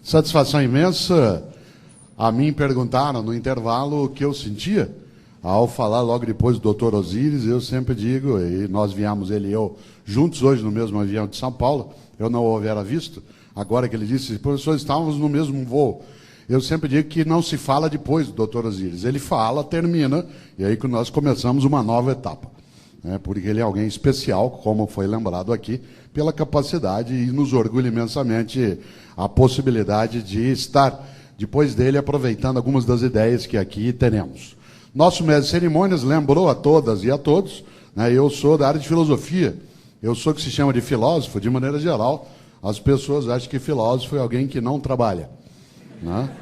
Satisfação imensa. A mim perguntaram no intervalo o que eu sentia ao falar logo depois do Dr. Osíris. Eu sempre digo, e nós viemos, ele e eu, juntos hoje no mesmo avião de São Paulo, eu não o houvera visto, agora que ele disse, professor, estávamos no mesmo voo. Eu sempre digo que não se fala depois do Dr. Osíris. Ele fala, termina, e aí que nós começamos uma nova etapa. Porque ele é alguém especial, como foi lembrado aqui, pela capacidade, e nos orgulha imensamente a possibilidade de estar, depois dele, aproveitando algumas das ideias que aqui teremos. Nosso mestre de cerimônias lembrou a todas e a todos, eu sou da área de filosofia, eu sou o que se chama de filósofo, de maneira geral, as pessoas acham que filósofo é alguém que não trabalha.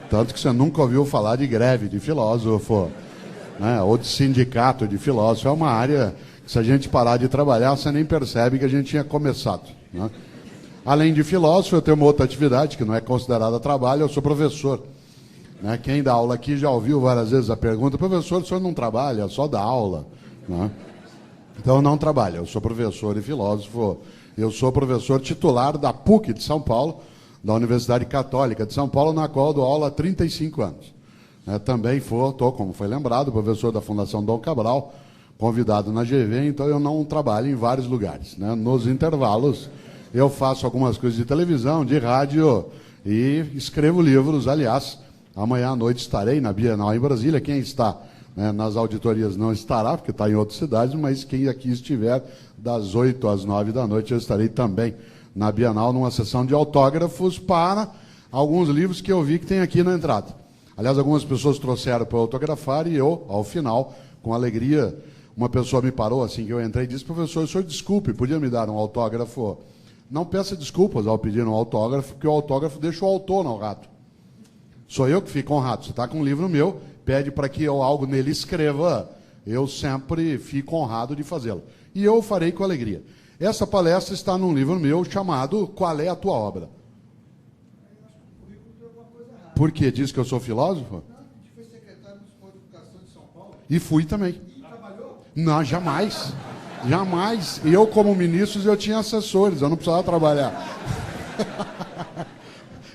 Tanto que você nunca ouviu falar de greve de filósofo, ou de sindicato de filósofo. É uma área que, se a gente parar de trabalhar, você nem percebe que a gente tinha começado. Além de filósofo, eu tenho uma outra atividade que não é considerada trabalho, eu sou professor. Quem dá aula aqui já ouviu várias vezes a pergunta, professor, o senhor não trabalha, só dá aula. Então eu não trabalho, eu sou professor e filósofo. Eu sou professor titular da PUC de São Paulo, da Universidade Católica de São Paulo, na qual eu dou aula há 35 anos. Também estou, como foi lembrado, professor da Fundação Dom Cabral, convidado na GV, então eu não trabalho em vários lugares. Nos intervalos, eu faço algumas coisas de televisão, de rádio e escrevo livros. Aliás, amanhã à noite estarei na Bienal em Brasília. Quem está nas auditorias não estará, porque está em outras cidades, mas quem aqui estiver, das 8 às 9 da noite, eu estarei também na Bienal, numa sessão de autógrafos para alguns livros que eu vi que tem aqui na entrada. Aliás, algumas pessoas trouxeram para autografar e eu, ao final, com alegria, uma pessoa me parou assim que eu entrei e disse, professor, o senhor desculpe, podia me dar um autógrafo? Não peça desculpas ao pedir um autógrafo, porque o autógrafo deixa o autor honrado. Sou eu que fico honrado. Você está com um livro meu, pede para que eu algo nele escreva, eu sempre fico honrado de fazê-lo. E eu farei com alegria. Essa palestra está num livro meu chamado Qual é a Tua Obra? Por quê? Diz que eu sou filósofo? Não, a gente foi secretário municipal de educação de São Paulo. E fui também. E trabalhou? Não, jamais. Jamais. Eu, como ministro, eu tinha assessores, eu não precisava trabalhar.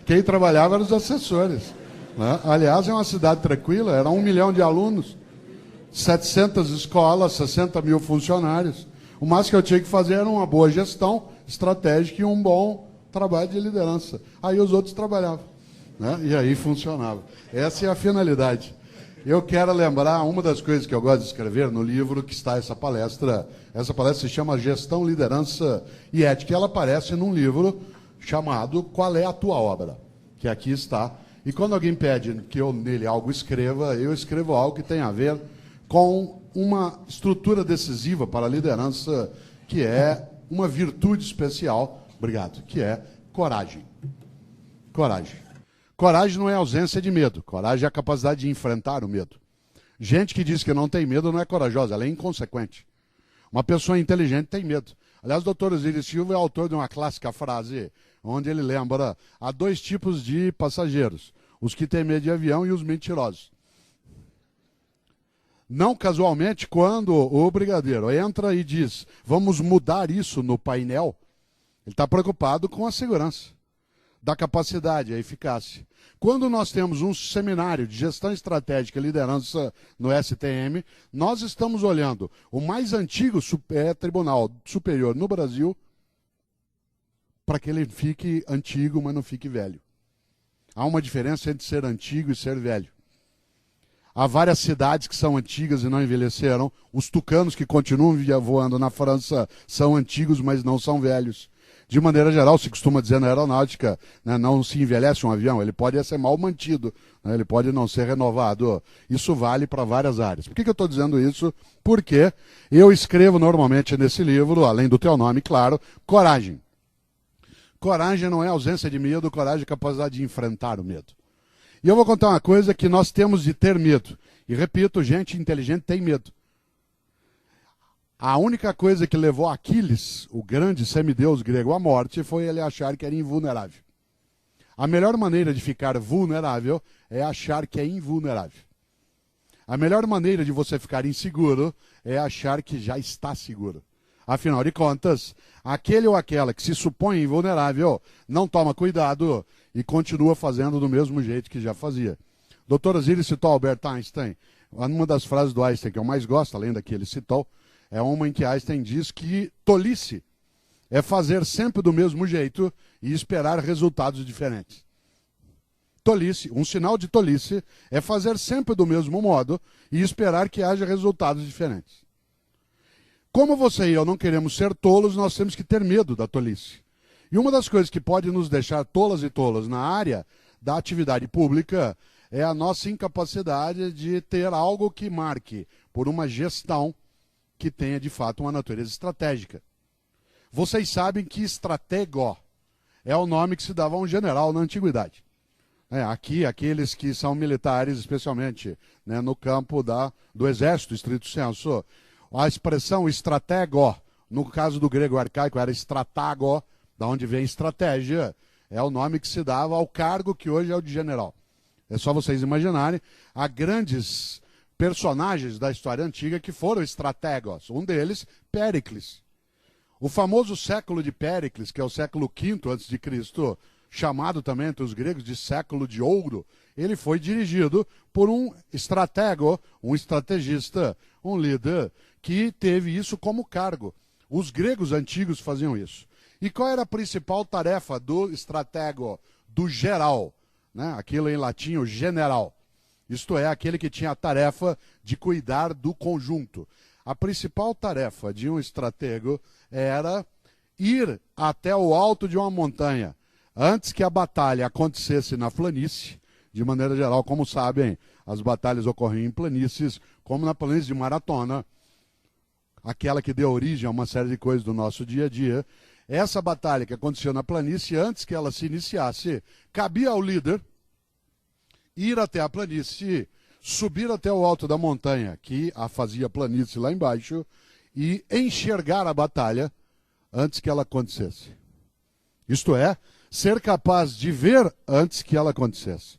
Quem trabalhava eram os assessores. Aliás, é uma cidade tranquila, era 1 milhão de alunos, 700 escolas, 60 mil funcionários. O mais que eu tinha que fazer era uma boa gestão estratégica e um bom trabalho de liderança. Aí os outros trabalhavam. E aí funcionava. Essa é a finalidade. Eu quero lembrar uma das coisas que eu gosto de escrever no livro que está essa palestra. Essa palestra se chama Gestão, Liderança e Ética. Ela aparece num livro chamado Qual é a Tua Obra? Que aqui está. E quando alguém pede que eu nele algo escreva, eu escrevo algo que tem a ver com uma estrutura decisiva para a liderança, que é uma virtude especial, obrigado, que é coragem. Coragem. Coragem não é ausência de medo, coragem é a capacidade de enfrentar o medo. Gente que diz que não tem medo não é corajosa, ela é inconsequente. Uma pessoa inteligente tem medo. Aliás, o Dr. Osíris Silva é autor de uma clássica frase, onde ele lembra, há 2 tipos de passageiros, os que têm medo de avião e os mentirosos. Não casualmente, quando o brigadeiro entra e diz, vamos mudar isso no painel, ele está preocupado com a segurança, da capacidade, a eficácia. Quando nós temos um seminário de gestão estratégica e liderança no STM, nós estamos olhando o mais antigo Tribunal Superior no Brasil para que ele fique antigo, mas não fique velho. Há uma diferença entre ser antigo e ser velho. Há várias cidades que são antigas e não envelheceram. Os tucanos que continuam voando na França são antigos, mas não são velhos. De maneira geral, se costuma dizer na aeronáutica, não se envelhece um avião, ele pode ser mal mantido, ele pode não ser renovado. Isso vale para várias áreas. Por que eu estou dizendo isso? Porque eu escrevo normalmente nesse livro, além do teu nome, claro, coragem. Coragem não é ausência de medo, coragem é capacidade de enfrentar o medo. E eu vou contar uma coisa que nós temos de ter medo. E repito, gente inteligente tem medo. A única coisa que levou Aquiles, o grande semideus grego, à morte, foi ele achar que era invulnerável. A melhor maneira de ficar vulnerável é achar que é invulnerável. A melhor maneira de você ficar inseguro é achar que já está seguro. Afinal de contas, aquele ou aquela que se supõe invulnerável não toma cuidado e continua fazendo do mesmo jeito que já fazia. Dr. Osiris citou Albert Einstein. Uma das frases do Einstein que eu mais gosto, além da que ele citou, é uma em que Einstein diz que tolice é fazer sempre do mesmo jeito e esperar resultados diferentes. Tolice, um sinal de tolice é fazer sempre do mesmo modo e esperar que haja resultados diferentes. Como você e eu não queremos ser tolos, nós temos que ter medo da tolice. E uma das coisas que pode nos deixar tolas e tolos na área da atividade pública é a nossa incapacidade de ter algo que marque por uma gestão que tenha de fato uma natureza estratégica. Vocês sabem que estratego é o nome que se dava a um general na antiguidade. Aqui, aqueles que são militares, especialmente no campo do exército, estrito senso, a expressão estratego, no caso do grego arcaico era estratago, da onde vem estratégia, é o nome que se dava ao cargo que hoje é o de general. É só vocês imaginarem, há grandes personagens da história antiga que foram estrategos. Um deles, Péricles. O famoso século de Péricles, que é o século V a.C., chamado também entre os gregos de século de ouro, ele foi dirigido por um estratego, um estrategista, um líder, que teve isso como cargo. Os gregos antigos faziam isso. E qual era a principal tarefa do estratego, do geral? Aquilo em latim, o general. Isto é, aquele que tinha a tarefa de cuidar do conjunto. A principal tarefa de um estratego era ir até o alto de uma montanha, antes que a batalha acontecesse na planície. De maneira geral, como sabem, as batalhas ocorriam em planícies, como na planície de Maratona, aquela que deu origem a uma série de coisas do nosso dia a dia. Essa batalha que aconteceu na planície, antes que ela se iniciasse, cabia ao líder ir até a planície, subir até o alto da montanha, que a fazia planície lá embaixo, e enxergar a batalha antes que ela acontecesse. Isto é, ser capaz de ver antes que ela acontecesse.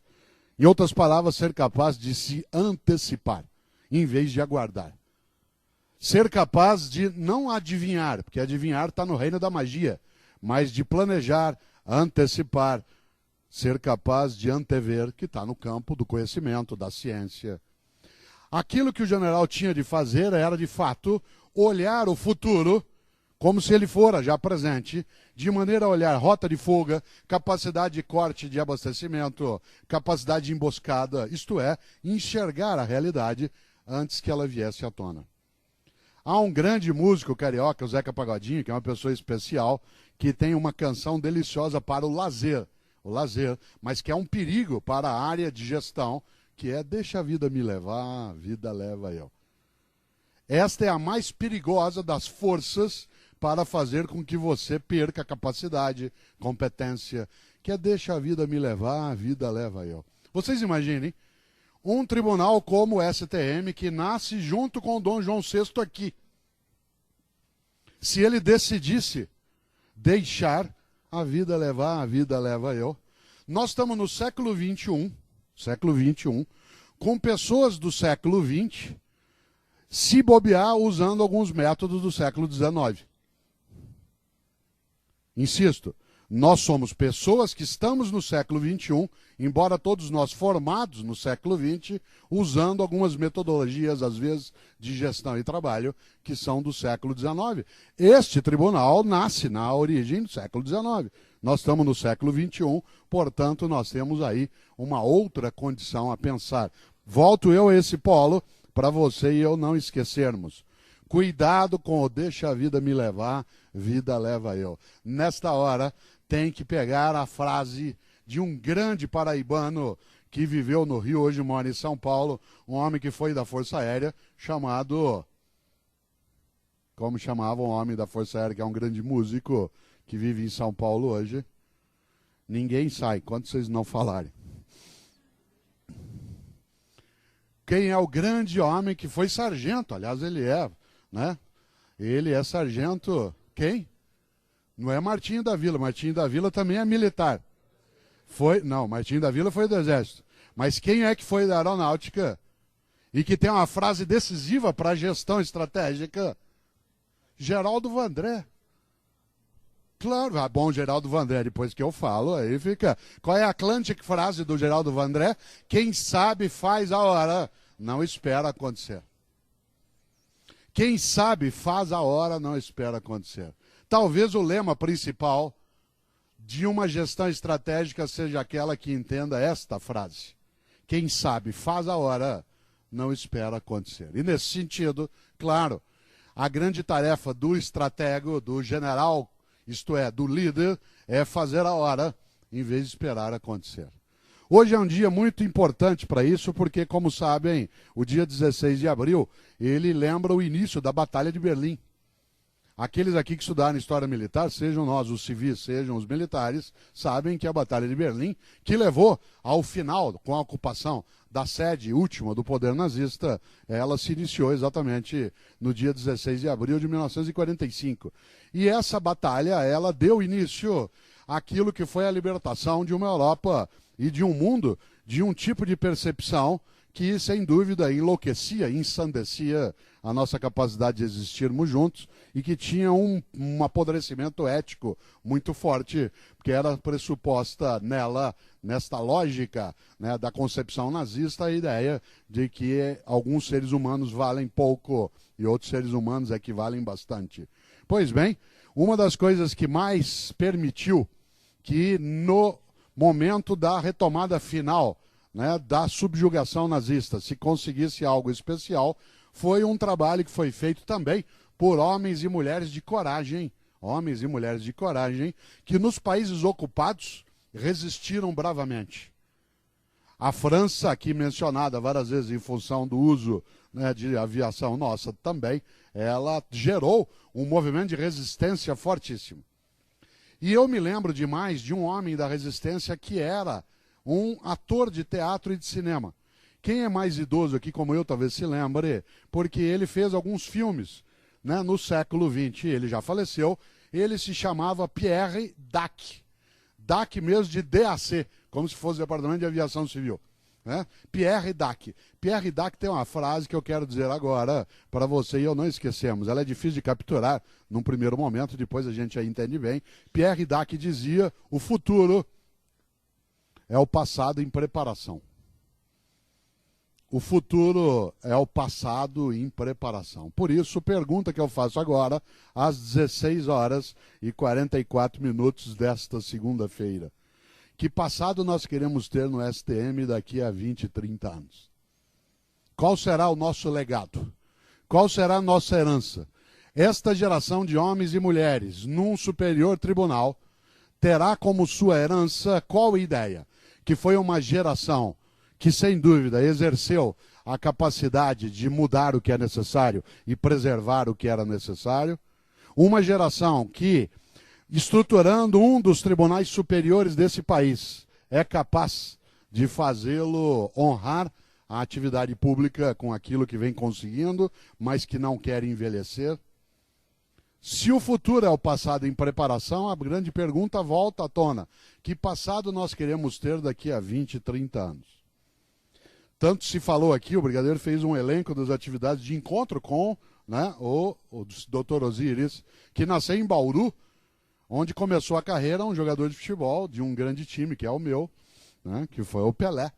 Em outras palavras, ser capaz de se antecipar, em vez de aguardar. Ser capaz de não adivinhar, porque adivinhar está no reino da magia, mas de planejar, antecipar, ser capaz de antever, que está no campo do conhecimento, da ciência. Aquilo que o general tinha de fazer era, de fato, olhar o futuro como se ele fora já presente, de maneira a olhar rota de fuga, capacidade de corte de abastecimento, capacidade de emboscada, isto é, enxergar a realidade antes que ela viesse à tona. Há um grande músico carioca, o Zeca Pagodinho, que é uma pessoa especial, que tem uma canção deliciosa para o lazer, mas que é um perigo para a área de gestão, que é deixa a vida me levar, a vida leva eu. Esta é a mais perigosa das forças para fazer com que você perca capacidade, competência, que é deixa a vida me levar, a vida leva eu. Vocês imaginem um tribunal como o STM, que nasce junto com o Dom João VI aqui. Se ele decidisse deixar a vida levar, a vida leva eu. Nós estamos no século XXI, com pessoas do século XX, se bobear usando alguns métodos do século XIX. Insisto, nós somos pessoas que estamos no século XXI, embora todos nós formados no século XX, usando algumas metodologias, às vezes, de gestão e trabalho, que são do século XIX. Este tribunal nasce na origem do século XIX. Nós estamos no século XXI, portanto, nós temos aí uma outra condição a pensar. Volto eu a esse polo para você e eu não esquecermos. Cuidado com o deixa a vida me levar, vida leva eu. Nesta hora, tem que pegar a frase de um grande paraibano que viveu no Rio, hoje mora em São Paulo, um homem que foi da Força Aérea, chamado... Como chamava um homem da Força Aérea, que é um grande músico, que vive em São Paulo hoje? Ninguém sai, enquanto vocês não falarem. Quem é o grande homem que foi sargento? Aliás, ele é, né? Ele é sargento... Quem? Não é Martinho da Vila. Martinho da Vila também é militar. Não, Martinho da Vila foi do Exército. Mas quem é que foi da Aeronáutica e que tem uma frase decisiva para a gestão estratégica? Geraldo Vandré. Claro, bom, Geraldo Vandré, depois que eu falo, aí fica... Qual é a clássica frase do Geraldo Vandré? Quem sabe faz a hora, não espera acontecer. Quem sabe faz a hora, não espera acontecer. Talvez o lema principal de uma gestão estratégica seja aquela que entenda esta frase. Quem sabe faz a hora, não espera acontecer. E nesse sentido, claro, a grande tarefa do estratego, do general, isto é, do líder, é fazer a hora, em vez de esperar acontecer. Hoje é um dia muito importante para isso, porque, como sabem, o dia 16 de abril, ele lembra o início da Batalha de Berlim. Aqueles aqui que estudaram história militar, sejam nós os civis, sejam os militares, sabem que a Batalha de Berlim, que levou ao final, com a ocupação da sede última do poder nazista, ela se iniciou exatamente no dia 16 de abril de 1945. E essa batalha, ela deu início àquilo que foi a libertação de uma Europa e de um mundo, de um tipo de percepção que, sem dúvida, enlouquecia, ensandecia a nossa capacidade de existirmos juntos e que tinha um apodrecimento ético muito forte, porque era pressuposta nela, nesta lógica, né, da concepção nazista, a ideia de que alguns seres humanos valem pouco e outros seres humanos é que valem bastante. Pois bem, uma das coisas que mais permitiu que no momento da retomada final, né, da subjugação nazista, se conseguisse algo especial, foi um trabalho que foi feito também por homens e mulheres de coragem, que nos países ocupados resistiram bravamente. A França, aqui mencionada várias vezes em função do uso, né, de aviação nossa também, ela gerou um movimento de resistência fortíssimo. E eu me lembro demais de um homem da resistência que era um ator de teatro e de cinema. Quem é mais idoso aqui, como eu, talvez se lembre, porque ele fez alguns filmes, né, no século XX, ele já faleceu, ele se chamava Pierre Dac. Dac mesmo de DAC, como se fosse o Departamento de Aviação Civil. Né? Pierre Dac. Pierre Dac tem uma frase que eu quero dizer agora para você e eu não esquecemos. Ela é difícil de capturar num primeiro momento, depois a gente a entende bem. Pierre Dac dizia: o futuro é o passado em preparação. O futuro é o passado em preparação. Por isso, pergunta que eu faço agora, às 16 horas e 44 minutos desta segunda-feira. Que passado nós queremos ter no STM daqui a 20, 30 anos? Qual será o nosso legado? Qual será a nossa herança? Esta geração de homens e mulheres, num superior tribunal, terá como sua herança qual ideia? Que foi uma geração que, sem dúvida, exerceu a capacidade de mudar o que é necessário e preservar o que era necessário. Uma geração que, estruturando um dos tribunais superiores desse país, é capaz de fazê-lo honrar a atividade pública com aquilo que vem conseguindo, mas que não quer envelhecer. Se o futuro é o passado em preparação, a grande pergunta volta à tona. Que passado nós queremos ter daqui a 20, 30 anos? Tanto se falou aqui, o Brigadeiro fez um elenco das atividades de encontro com, né, o Dr. Osíris, que nasceu em Bauru, onde começou a carreira um jogador de futebol de um grande time, que é o meu, né, que foi o Pelé.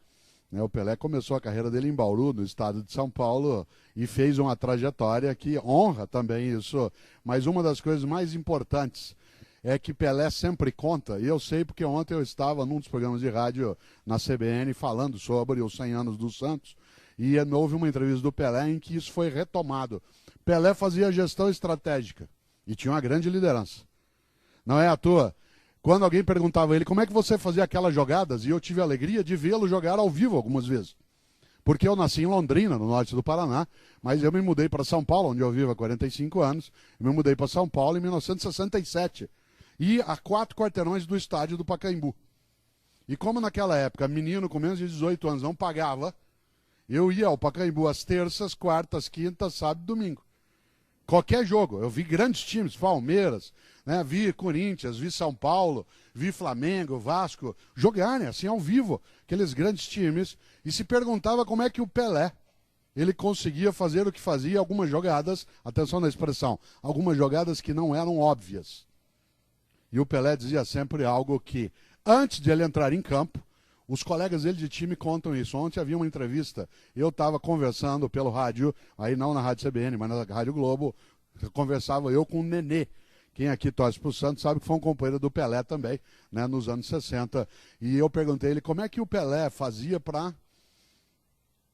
O Pelé começou a carreira dele em Bauru, no estado de São Paulo, e fez uma trajetória que honra também isso. Mas uma das coisas mais importantes é que Pelé sempre conta, e eu sei porque ontem eu estava num dos programas de rádio na CBN falando sobre os 100 anos do Santos, e houve uma entrevista do Pelé em que isso foi retomado. Pelé fazia gestão estratégica e tinha uma grande liderança. Não é à toa. Quando alguém perguntava a ele como é que você fazia aquelas jogadas, e eu tive a alegria de vê-lo jogar ao vivo algumas vezes. Porque eu nasci em Londrina, no norte do Paraná, mas eu me mudei para São Paulo, onde eu vivo há 45 anos. Eu me mudei para São Paulo em 1967. E a 4 quarteirões do estádio do Pacaembu. E como naquela época, menino com menos de 18 anos não pagava, eu ia ao Pacaembu às terças, quartas, quintas, sábado e domingo. Qualquer jogo. Eu vi grandes times, Palmeiras, né, vi Corinthians, vi São Paulo, vi Flamengo, Vasco, jogarem assim ao vivo, aqueles grandes times, e se perguntava como é que o Pelé, ele conseguia fazer o que fazia, algumas jogadas, atenção na expressão, algumas jogadas que não eram óbvias. E o Pelé dizia sempre algo que, antes de ele entrar em campo, os colegas dele de time contam isso. Ontem havia uma entrevista, eu estava conversando pelo rádio, aí não na Rádio CBN, mas na Rádio Globo, conversava eu com o Nenê. Quem aqui torce para o Santos sabe que foi um companheiro do Pelé também, né, nos anos 60. E eu perguntei a ele como é que o Pelé fazia para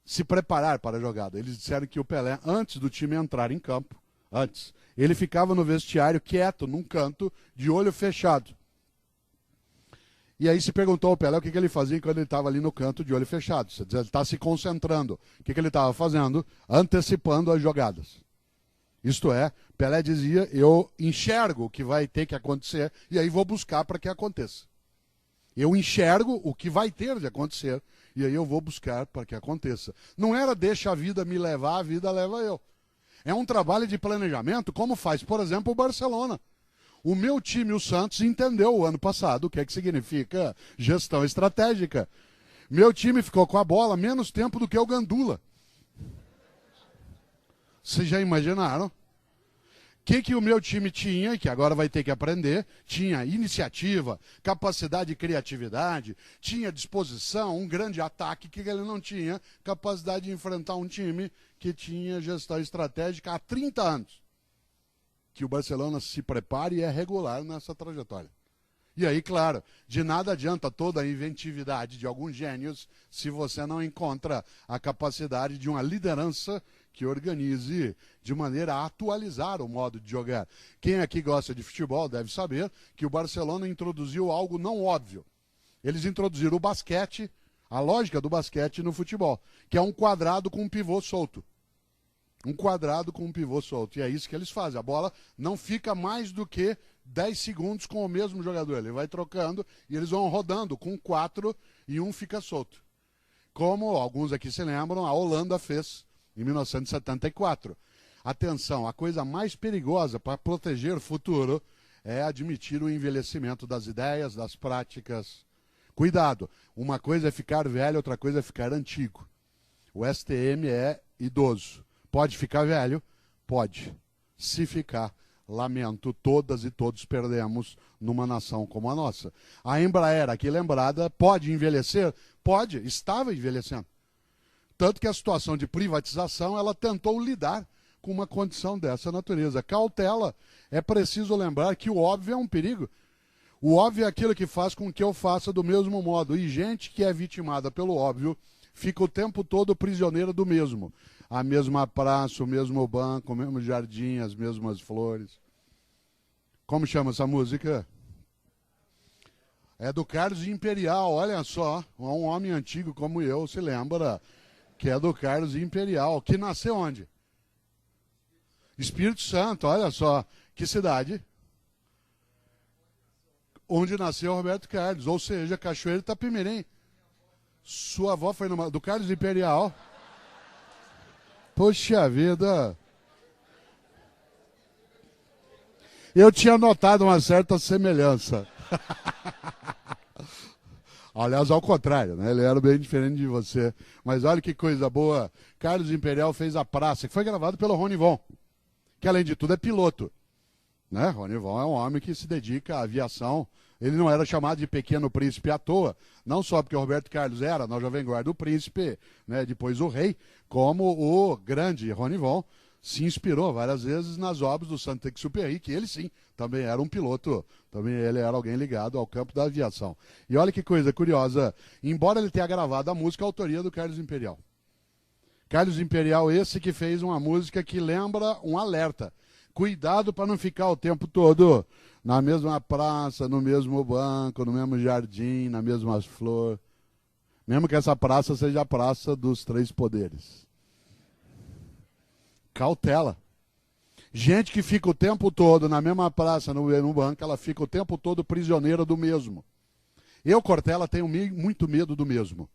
se preparar para a jogada. Eles disseram que o Pelé, antes do time entrar em campo, ele ficava no vestiário quieto, num canto, de olho fechado. E aí se perguntou ao Pelé o que ele fazia quando ele estava ali no canto de olho fechado. Ele está se concentrando. O que ele estava fazendo? Antecipando as jogadas. Isto é, Pelé dizia, eu enxergo o que vai ter que acontecer e aí vou buscar para que aconteça. Eu enxergo o que vai ter de acontecer e aí eu vou buscar para que aconteça. Não era deixa a vida me levar, a vida leva eu. É um trabalho de planejamento, como faz, por exemplo, o Barcelona. O meu time, o Santos, entendeu o ano passado o que é que significa gestão estratégica. Meu time ficou com a bola menos tempo do que o Gandula. Vocês já imaginaram? O que o meu time tinha, e que agora vai ter que aprender? Tinha iniciativa, capacidade e criatividade, tinha disposição, um grande ataque, que ele não tinha capacidade de enfrentar um time que tinha gestão estratégica há 30 anos. Que o Barcelona se prepare e é regular nessa trajetória. E aí, claro, de nada adianta toda a inventividade de alguns gênios se você não encontra a capacidade de uma liderança que organize de maneira a atualizar o modo de jogar. Quem aqui gosta de futebol deve saber que o Barcelona introduziu algo não óbvio. Eles introduziram o basquete, a lógica do basquete no futebol, que é um quadrado com um pivô solto. Um quadrado com um pivô solto. E é isso que eles fazem. A bola não fica mais do que 10 segundos com o mesmo jogador. Ele vai trocando e eles vão rodando com 4 e um fica solto. Como alguns aqui se lembram, a Holanda fez em 1974. Atenção, a coisa mais perigosa para proteger o futuro é admitir o envelhecimento das ideias, das práticas. Cuidado, uma coisa é ficar velho, outra coisa é ficar antigo. O STM é idoso. Pode ficar velho? Pode. Se ficar, lamento, todas e todos perdemos numa nação como a nossa. A Embraer, aqui lembrada, pode envelhecer? Pode, estava envelhecendo. Tanto que a situação de privatização, ela tentou lidar com uma condição dessa natureza. Cautela, é preciso lembrar que o óbvio é um perigo. O óbvio é aquilo que faz com que eu faça do mesmo modo. E gente que é vitimada pelo óbvio fica o tempo todo prisioneira do mesmo. A mesma praça, o mesmo banco, o mesmo jardim, as mesmas flores. Como chama essa música? É do Carlos Imperial, olha só. Um homem antigo como eu se lembra que é do Carlos Imperial, que nasceu onde? Espírito Santo, olha só. Que cidade? Onde nasceu Roberto Carlos, ou seja, Cachoeiro Itapemirim. Sua avó foi do Carlos Imperial. Poxa vida. Eu tinha notado uma certa semelhança. Aliás, ao contrário, né? Ele era bem diferente de você. Mas olha que coisa boa. Carlos Imperial fez a praça, que foi gravado pelo Rony Von, que além de tudo é piloto. Né? Rony Von é um homem que se dedica à aviação. Ele não era chamado de Pequeno Príncipe à toa, não só porque o Roberto Carlos era na Jovem Guarda o Príncipe, né, depois o Rei, como o grande Rony Von se inspirou várias vezes nas obras do Saint-Exupéry, que ele sim, também era um piloto, também ele era alguém ligado ao campo da aviação. E olha que coisa curiosa, embora ele tenha gravado a música, a autoria do Carlos Imperial. Carlos Imperial esse que fez uma música que lembra um alerta. Cuidado para não ficar o tempo todo na mesma praça, no mesmo banco, no mesmo jardim, nas mesmas flores. Mesmo que essa praça seja a praça dos 3 poderes. Cautela. Gente que fica o tempo todo na mesma praça, no mesmo banco, ela fica o tempo todo prisioneira do mesmo. Eu, Cortella, tenho muito medo do mesmo.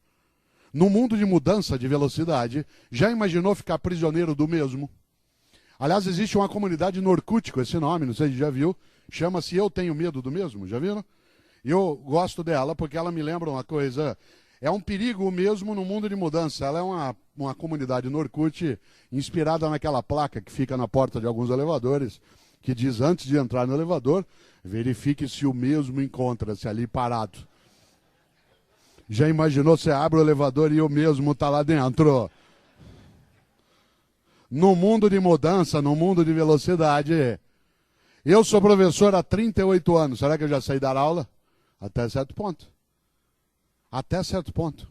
No mundo de mudança de velocidade, já imaginou ficar prisioneiro do mesmo? Aliás, existe uma comunidade no Orkut com esse nome, não sei se já viu, chama-se Eu Tenho Medo do Mesmo, já viram? Eu gosto dela porque ela me lembra uma coisa, é um perigo mesmo no mundo de mudança. Ela é uma comunidade no Orkut inspirada naquela placa que fica na porta de alguns elevadores, que diz, antes de entrar no elevador, verifique se o mesmo encontra-se ali parado. Já imaginou, você abre o elevador e o mesmo está lá dentro? No mundo de mudança, no mundo de velocidade. Eu sou professor há 38 anos. Será que eu já sei dar aula? Até certo ponto. Até certo ponto.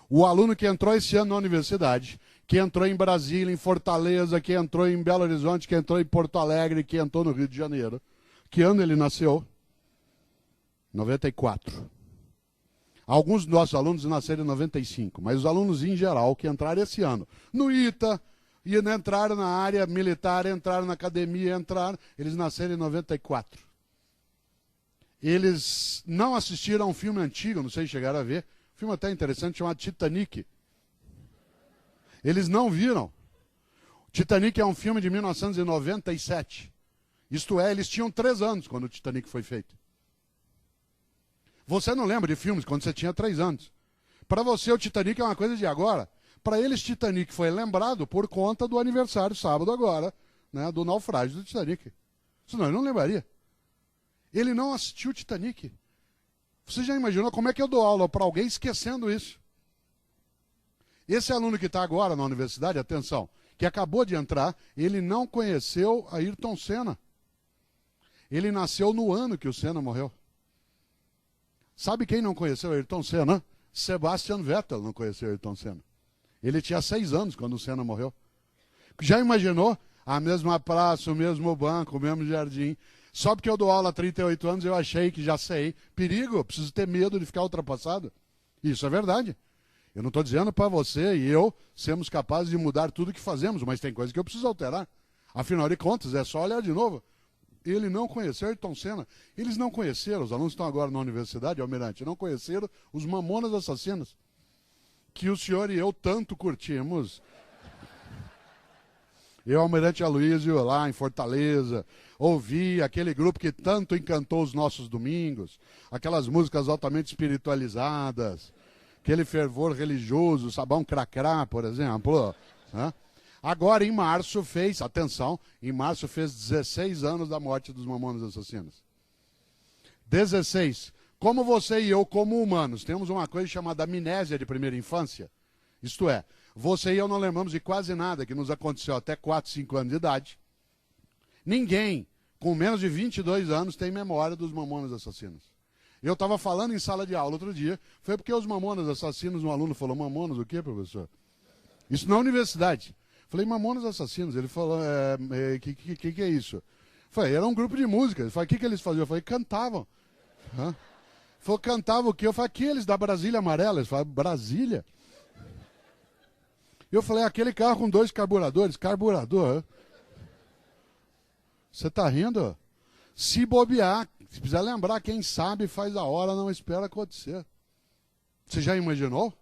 O aluno que entrou esse ano na universidade, que entrou em Brasília, em Fortaleza, que entrou em Belo Horizonte, que entrou em Porto Alegre, que entrou no Rio de Janeiro. Que ano ele nasceu? 94. Alguns dos nossos alunos nasceram em 95, mas os alunos em geral que entraram esse ano no ITA, e entraram na área militar, entraram na academia, eles nasceram em 94. Eles não assistiram a um filme antigo, não sei se chegaram a ver, um filme até interessante chamado Titanic. Eles não viram. Titanic é um filme de 1997. Isto é, eles tinham 3 anos quando o Titanic foi feito. Você não lembra de filmes quando você tinha 3 anos. Para você, o Titanic é uma coisa de agora. Para eles, Titanic foi lembrado por conta do aniversário, sábado agora, né, do naufrágio do Titanic. Senão ele não lembraria. Ele não assistiu o Titanic. Você já imaginou como é que eu dou aula para alguém esquecendo isso? Esse aluno que está agora na universidade, atenção, que acabou de entrar, ele não conheceu Ayrton Senna. Ele nasceu no ano que o Senna morreu. Sabe quem não conheceu Ayrton Senna? Sebastian Vettel não conheceu Ayrton Senna. Ele tinha 6 anos quando o Senna morreu. Já imaginou? A mesma praça, o mesmo banco, o mesmo jardim. Só porque eu dou aula há 38 anos, eu achei que já sei. Perigo, eu preciso ter medo de ficar ultrapassado. Isso é verdade. Eu não estou dizendo para você e eu sermos capazes de mudar tudo que fazemos, mas tem coisa que eu preciso alterar. Afinal de contas, é só olhar de novo. Ele não conheceu Ayrton Senna. Eles não conheceram, os alunos estão agora na universidade, Almirante, não conheceram os Mamonas Assassinos, que o senhor e eu tanto curtimos. Eu, Almirante Aloysio, lá em Fortaleza, ouvi aquele grupo que tanto encantou os nossos domingos, aquelas músicas altamente espiritualizadas, aquele fervor religioso, Sabão Cracrá, por exemplo. Né? Agora, em março, em março fez 16 anos da morte dos Mamonas Assassinos. 16. Como você e eu, como humanos, temos uma coisa chamada amnésia de primeira infância. Isto é, você e eu não lembramos de quase nada que nos aconteceu até 4, 5 anos de idade. Ninguém com menos de 22 anos tem memória dos Mamonas Assassinos. Eu estava falando em sala de aula outro dia, foi porque os Mamonas Assassinos, um aluno falou, Mamonas o quê, professor? Isso na universidade. Falei, Mamonas Assassinos. Ele falou, que é isso? Falei, era um grupo de música. Ele falou, o que eles faziam? Eu falei, cantavam. Hã? Falou, cantava o quê? Eu falei, aqueles da Brasília Amarela. Eles falaram, Brasília? Eu falei, aquele carro com 2 carburadores. Carburador? Você tá rindo? Se bobear, se precisar lembrar, quem sabe faz a hora, não espera acontecer. Você já imaginou?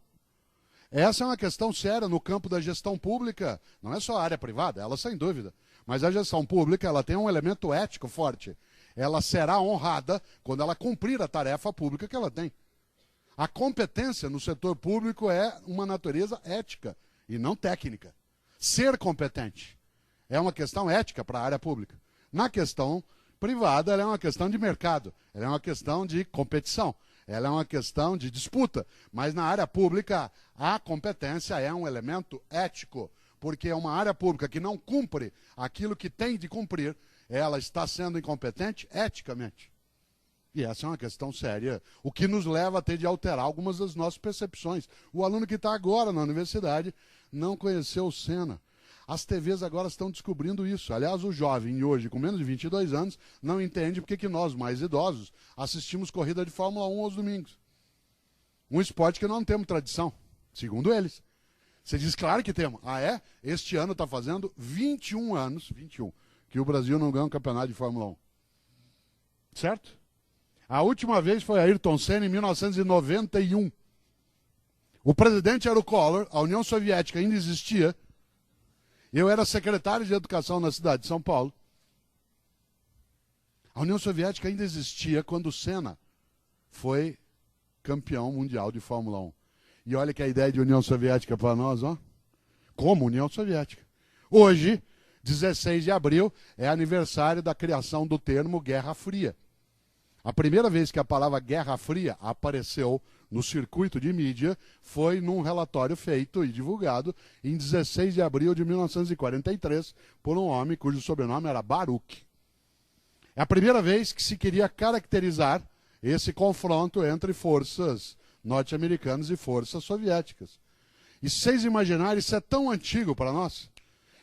Essa é uma questão séria no campo da gestão pública. Não é só a área privada, ela sem dúvida. Mas a gestão pública, ela tem um elemento ético forte. Ela será honrada quando ela cumprir a tarefa pública que ela tem. A competência no setor público é uma natureza ética e não técnica. Ser competente é uma questão ética para a área pública. Na questão privada, ela é uma questão de mercado, ela é uma questão de competição, ela é uma questão de disputa. Mas na área pública, a competência é um elemento ético, porque é uma área pública que não cumpre aquilo que tem de cumprir, ela está sendo incompetente eticamente. E essa é uma questão séria, o que nos leva a ter de alterar algumas das nossas percepções. O aluno que está agora na universidade não conheceu o Senna. As TVs agora estão descobrindo isso. Aliás, o jovem hoje, com menos de 22 anos, não entende porque que nós, mais idosos, assistimos corrida de Fórmula 1 aos domingos. Um esporte que não temos tradição, segundo eles. Você diz, claro que temos. Ah, é? Este ano está fazendo 21 anos, 21, que o Brasil não ganha um campeonato de Fórmula 1. Certo? A última vez foi Ayrton Senna em 1991. O presidente era o Collor, a União Soviética ainda existia. Eu era secretário de Educação na cidade de São Paulo. A União Soviética ainda existia quando o Senna foi campeão mundial de Fórmula 1. E olha que a ideia de União Soviética para nós, ó. Como União Soviética. Hoje, 16 de abril é aniversário da criação do termo Guerra Fria. A primeira vez que a palavra Guerra Fria apareceu no circuito de mídia foi num relatório feito e divulgado em 16 de abril de 1943 por um homem cujo sobrenome era Baruch. É a primeira vez que se queria caracterizar esse confronto entre forças norte-americanas e forças soviéticas. E vocês imaginarem, isso é tão antigo para nós,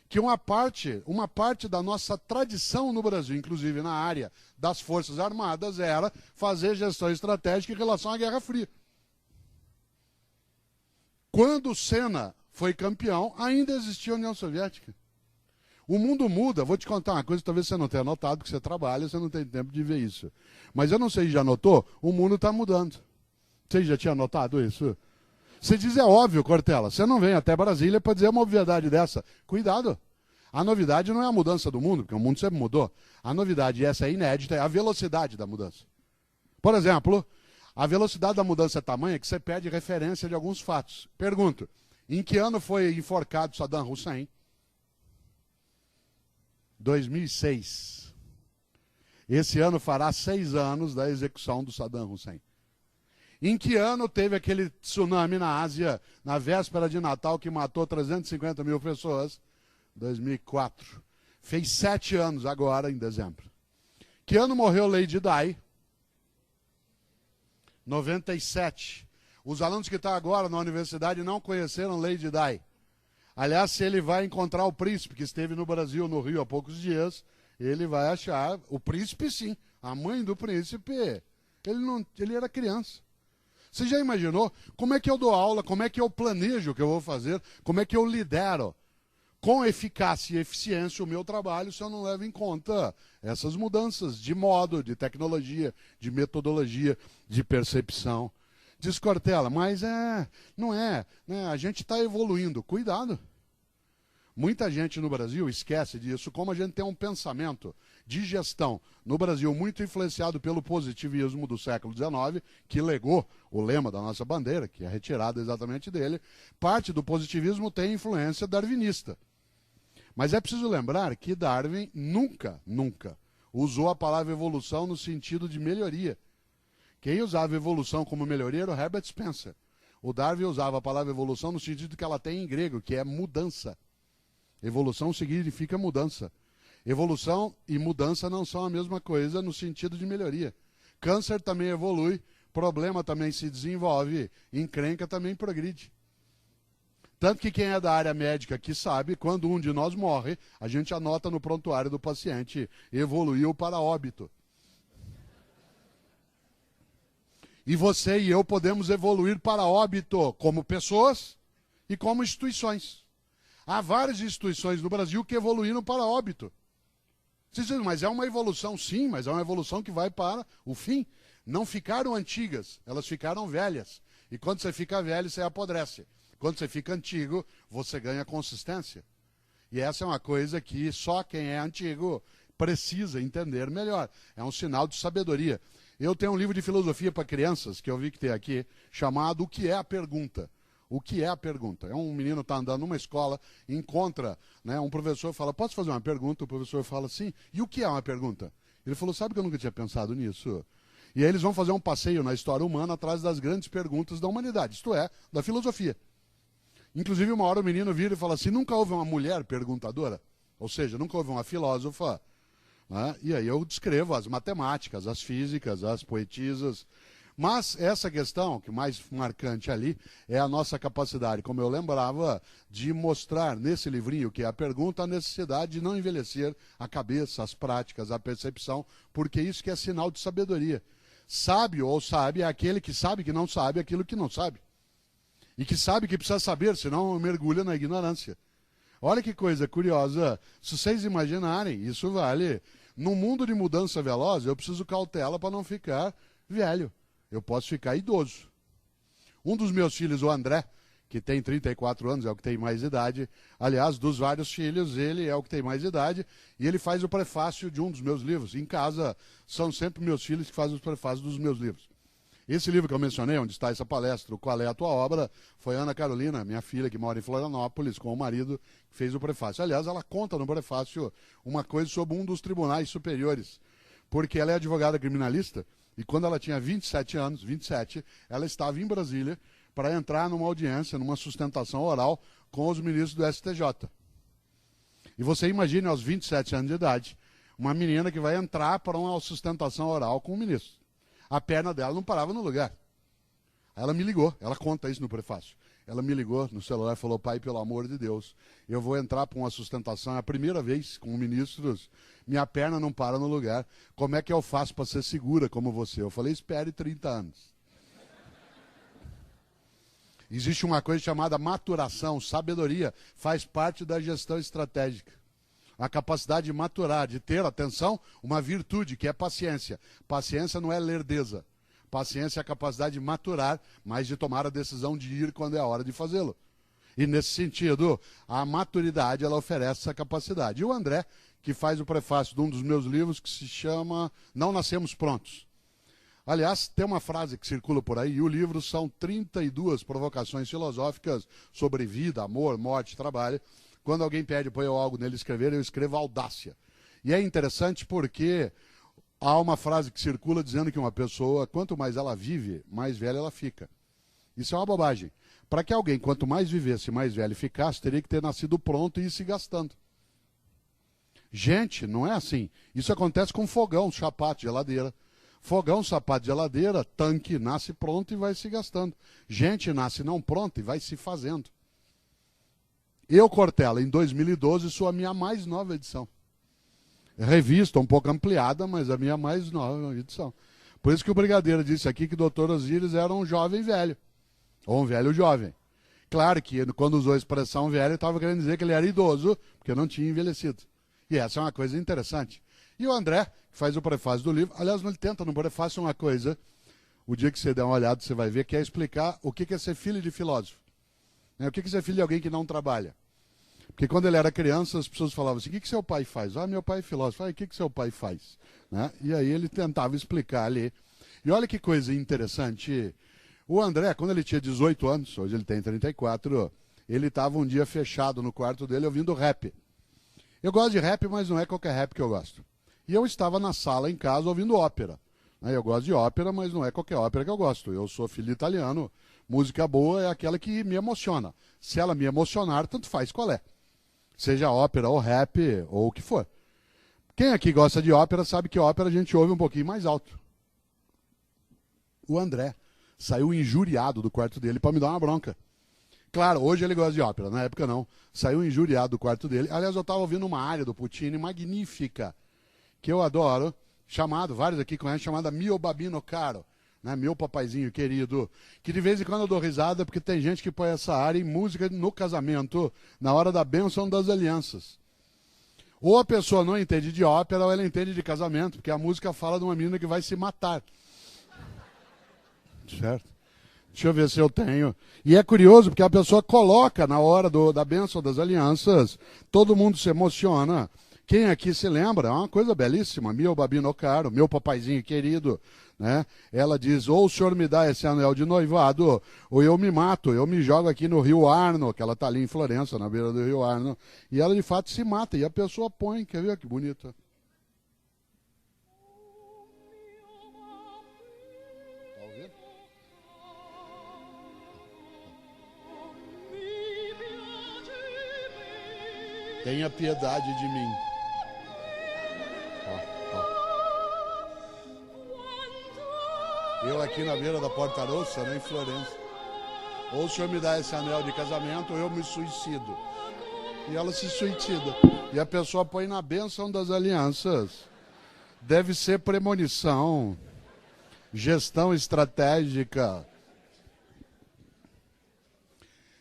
que uma parte da nossa tradição no Brasil, inclusive na área das Forças Armadas, era fazer gestão estratégica em relação à Guerra Fria. Quando o Senna foi campeão, ainda existia a União Soviética. O mundo muda. Vou te contar uma coisa, talvez você não tenha notado, porque você trabalha, você não tem tempo de ver isso. Mas eu não sei se já notou, o mundo está mudando. Você já tinha notado isso? Você diz, é óbvio, Cortella, você não vem até Brasília para dizer uma obviedade dessa. Cuidado. A novidade não é a mudança do mundo, porque o mundo sempre mudou. A novidade, e essa é inédita, é a velocidade da mudança. Por exemplo, a velocidade da mudança é tamanha que você perde referência de alguns fatos. Pergunto, em que ano foi enforcado Saddam Hussein? 2006. Esse ano fará 6 anos da execução do Saddam Hussein. Em que ano teve aquele tsunami na Ásia, na véspera de Natal, que matou 350 mil pessoas? 2004. Fez 7 anos agora, em dezembro. Que ano morreu Lady Di? 97. Os alunos que estão agora na universidade não conheceram Lady Di. Aliás, se ele vai encontrar o príncipe, que esteve no Brasil, no Rio, há poucos dias, ele vai achar, o príncipe sim, a mãe do príncipe, ele era criança. Você já imaginou como é que eu dou aula, como é que eu planejo o que eu vou fazer, como é que eu lidero com eficácia e eficiência o meu trabalho se eu não levo em conta essas mudanças de modo, de tecnologia, de metodologia, de percepção. Diz Cortella, mas não é, né? A gente está evoluindo. Cuidado. Muita gente no Brasil esquece disso, como a gente tem um pensamento de gestão no Brasil muito influenciado pelo positivismo do século XIX, que legou o lema da nossa bandeira, que é retirado exatamente dele. Parte do positivismo tem influência darwinista. Mas é preciso lembrar que Darwin nunca usou a palavra evolução no sentido de melhoria. Quem usava evolução como melhoria era o Herbert Spencer. O Darwin usava a palavra evolução no sentido que ela tem em grego, que é mudança. Evolução significa mudança. Evolução e mudança não são a mesma coisa no sentido de melhoria. Câncer também evolui, problema também se desenvolve, encrenca também progride. Tanto que quem é da área médica que sabe, quando um de nós morre, a gente anota no prontuário do paciente, evoluiu para óbito. E você e eu podemos evoluir para óbito como pessoas e como instituições. Há várias instituições no Brasil que evoluíram para óbito. Vocês dizem, mas é uma evolução, sim, mas é uma evolução que vai para o fim. Não ficaram antigas, elas ficaram velhas. E quando você fica velho, você apodrece. Quando você fica antigo, você ganha consistência. E essa é uma coisa que só quem é antigo precisa entender melhor. É um sinal de sabedoria. Eu tenho um livro de filosofia para crianças, que eu vi que tem aqui, chamado O que é a Pergunta? O que é a pergunta? É um menino que está andando numa escola, encontra, né, um professor fala, posso fazer uma pergunta? O professor fala, sim. E o que é uma pergunta? Ele falou, sabe que eu nunca tinha pensado nisso? E aí eles vão fazer um passeio na história humana atrás das grandes perguntas da humanidade, isto é, da filosofia. Inclusive, uma hora o menino vira e fala assim, nunca houve uma mulher perguntadora? Ou seja, nunca houve uma filósofa? Né? E aí eu descrevo as matemáticas, as físicas, as poetisas. Mas essa questão, que mais marcante ali, é a nossa capacidade, como eu lembrava, de mostrar nesse livrinho, que é a pergunta, a necessidade de não envelhecer a cabeça, as práticas, a percepção, porque isso que é sinal de sabedoria. Sábio ou sábio é aquele que sabe que não sabe aquilo que não sabe. E que sabe que precisa saber, senão mergulha na ignorância. Olha que coisa curiosa. Se vocês imaginarem, isso vale. Num mundo de mudança veloz, eu preciso cautela para não ficar velho. Eu posso ficar idoso. Um dos meus filhos, o André, que tem 34 anos, é o que tem mais idade. Aliás, dos vários filhos, ele é o que tem mais idade. E ele faz o prefácio de um dos meus livros. Em casa, são sempre meus filhos que fazem os prefácios dos meus livros. Esse livro que eu mencionei, onde está essa palestra, o Qual é a Tua Obra, foi a Ana Carolina, minha filha, que mora em Florianópolis, com o marido, que fez o prefácio. Aliás, ela conta no prefácio uma coisa sobre um dos tribunais superiores, porque ela é advogada criminalista, e quando ela tinha 27 anos, 27, ela estava em Brasília para entrar numa audiência, numa sustentação oral com os ministros do STJ. E você imagine, aos 27 anos de idade, uma menina que vai entrar para uma sustentação oral com o ministro. A perna dela não parava no lugar. Aí ela me ligou, ela conta isso no prefácio. Ela me ligou no celular e falou: pai, pelo amor de Deus, eu vou entrar para uma sustentação, é a primeira vez com ministros, minha perna não para no lugar. Como é que eu faço para ser segura como você? Eu falei: espere 30 anos. Existe uma coisa chamada maturação, sabedoria, faz parte da gestão estratégica. A capacidade de maturar, de ter, atenção, uma virtude, que é paciência. Paciência não é lerdeza. Paciência é a capacidade de maturar, mas de tomar a decisão de ir quando é a hora de fazê-lo. E nesse sentido, a maturidade, ela oferece essa capacidade. E o André, que faz o prefácio de um dos meus livros, que se chama Não Nascemos Prontos. Aliás, tem uma frase que circula por aí, e o livro são 32 provocações filosóficas sobre vida, amor, morte, trabalho. Quando alguém pede para eu algo nele escrever, eu escrevo audácia. E é interessante porque há uma frase que circula dizendo que uma pessoa, quanto mais ela vive, mais velha ela fica. Isso é uma bobagem. Para que alguém, quanto mais vivesse, mais velho ficasse, teria que ter nascido pronto e ir se gastando. Gente, não é assim. Isso acontece com fogão, sapato, geladeira. Fogão, sapato, geladeira, tanque, nasce pronto e vai se gastando. Gente nasce não pronto e vai se fazendo. Eu, Cortella, em 2012, sou a minha mais nova edição. Revista, um pouco ampliada, mas a minha mais nova edição. Por isso que o Brigadeiro disse aqui que o Dr. Osíris era um jovem velho. Ou um velho jovem. Claro que quando usou a expressão velho, estava querendo dizer que ele era idoso, porque não tinha envelhecido. E essa é uma coisa interessante. E o André, que faz o prefácio do livro, aliás, ele tenta no prefácio uma coisa, o dia que você der uma olhada, você vai ver, que é explicar o que é ser filho de filósofo. O que é ser filho de alguém que não trabalha. Porque quando ele era criança, as pessoas falavam assim: o que seu pai faz? Ah, meu pai é filósofo. Ah, o que seu pai faz? Né? E aí ele tentava explicar ali. E olha que coisa interessante. O André, quando ele tinha 18 anos, hoje ele tem 34, ele estava um dia fechado no quarto dele ouvindo rap. Eu gosto de rap, mas não é qualquer rap que eu gosto. E eu estava na sala em casa ouvindo ópera. Eu gosto de ópera, mas não é qualquer ópera que eu gosto. Eu sou filho italiano, música boa é aquela que me emociona. Se ela me emocionar, tanto faz qual é. Seja ópera ou rap ou o que for. Quem aqui gosta de ópera sabe que ópera a gente ouve um pouquinho mais alto. O André saiu injuriado do quarto dele para me dar uma bronca. Claro, hoje ele gosta de ópera, na época não. Saiu injuriado do quarto dele. Aliás, eu estava ouvindo uma área do Puccini magnífica, que eu adoro, vários aqui conhecem, chamada Mio Babino Caro. Né, meu papaizinho querido, que de vez em quando eu dou risada, porque tem gente que põe essa área em música no casamento, na hora da bênção das alianças. Ou a pessoa não entende de ópera, ou ela entende de casamento, porque a música fala de uma menina que vai se matar. Certo? Deixa eu ver se eu tenho. E é curioso, porque a pessoa coloca na hora da bênção das alianças, todo mundo se emociona. Quem aqui se lembra? É uma coisa belíssima. Mio Babino Caro, meu papaizinho querido. Né? Ela diz: ou o senhor me dá esse anel de noivado, ou eu me mato, eu me jogo aqui no Rio Arno, que ela está ali em Florença, na beira do Rio Arno. E ela de fato se mata, e a pessoa põe, quer ver que bonita? Tá ouvindo? Tenha piedade de mim. Eu aqui na beira da Porta Rossa, né, em Florença. Ou o senhor me dá esse anel de casamento, ou eu me suicido. E ela se suicida. E a pessoa põe na bênção das alianças. Deve ser premonição, gestão estratégica.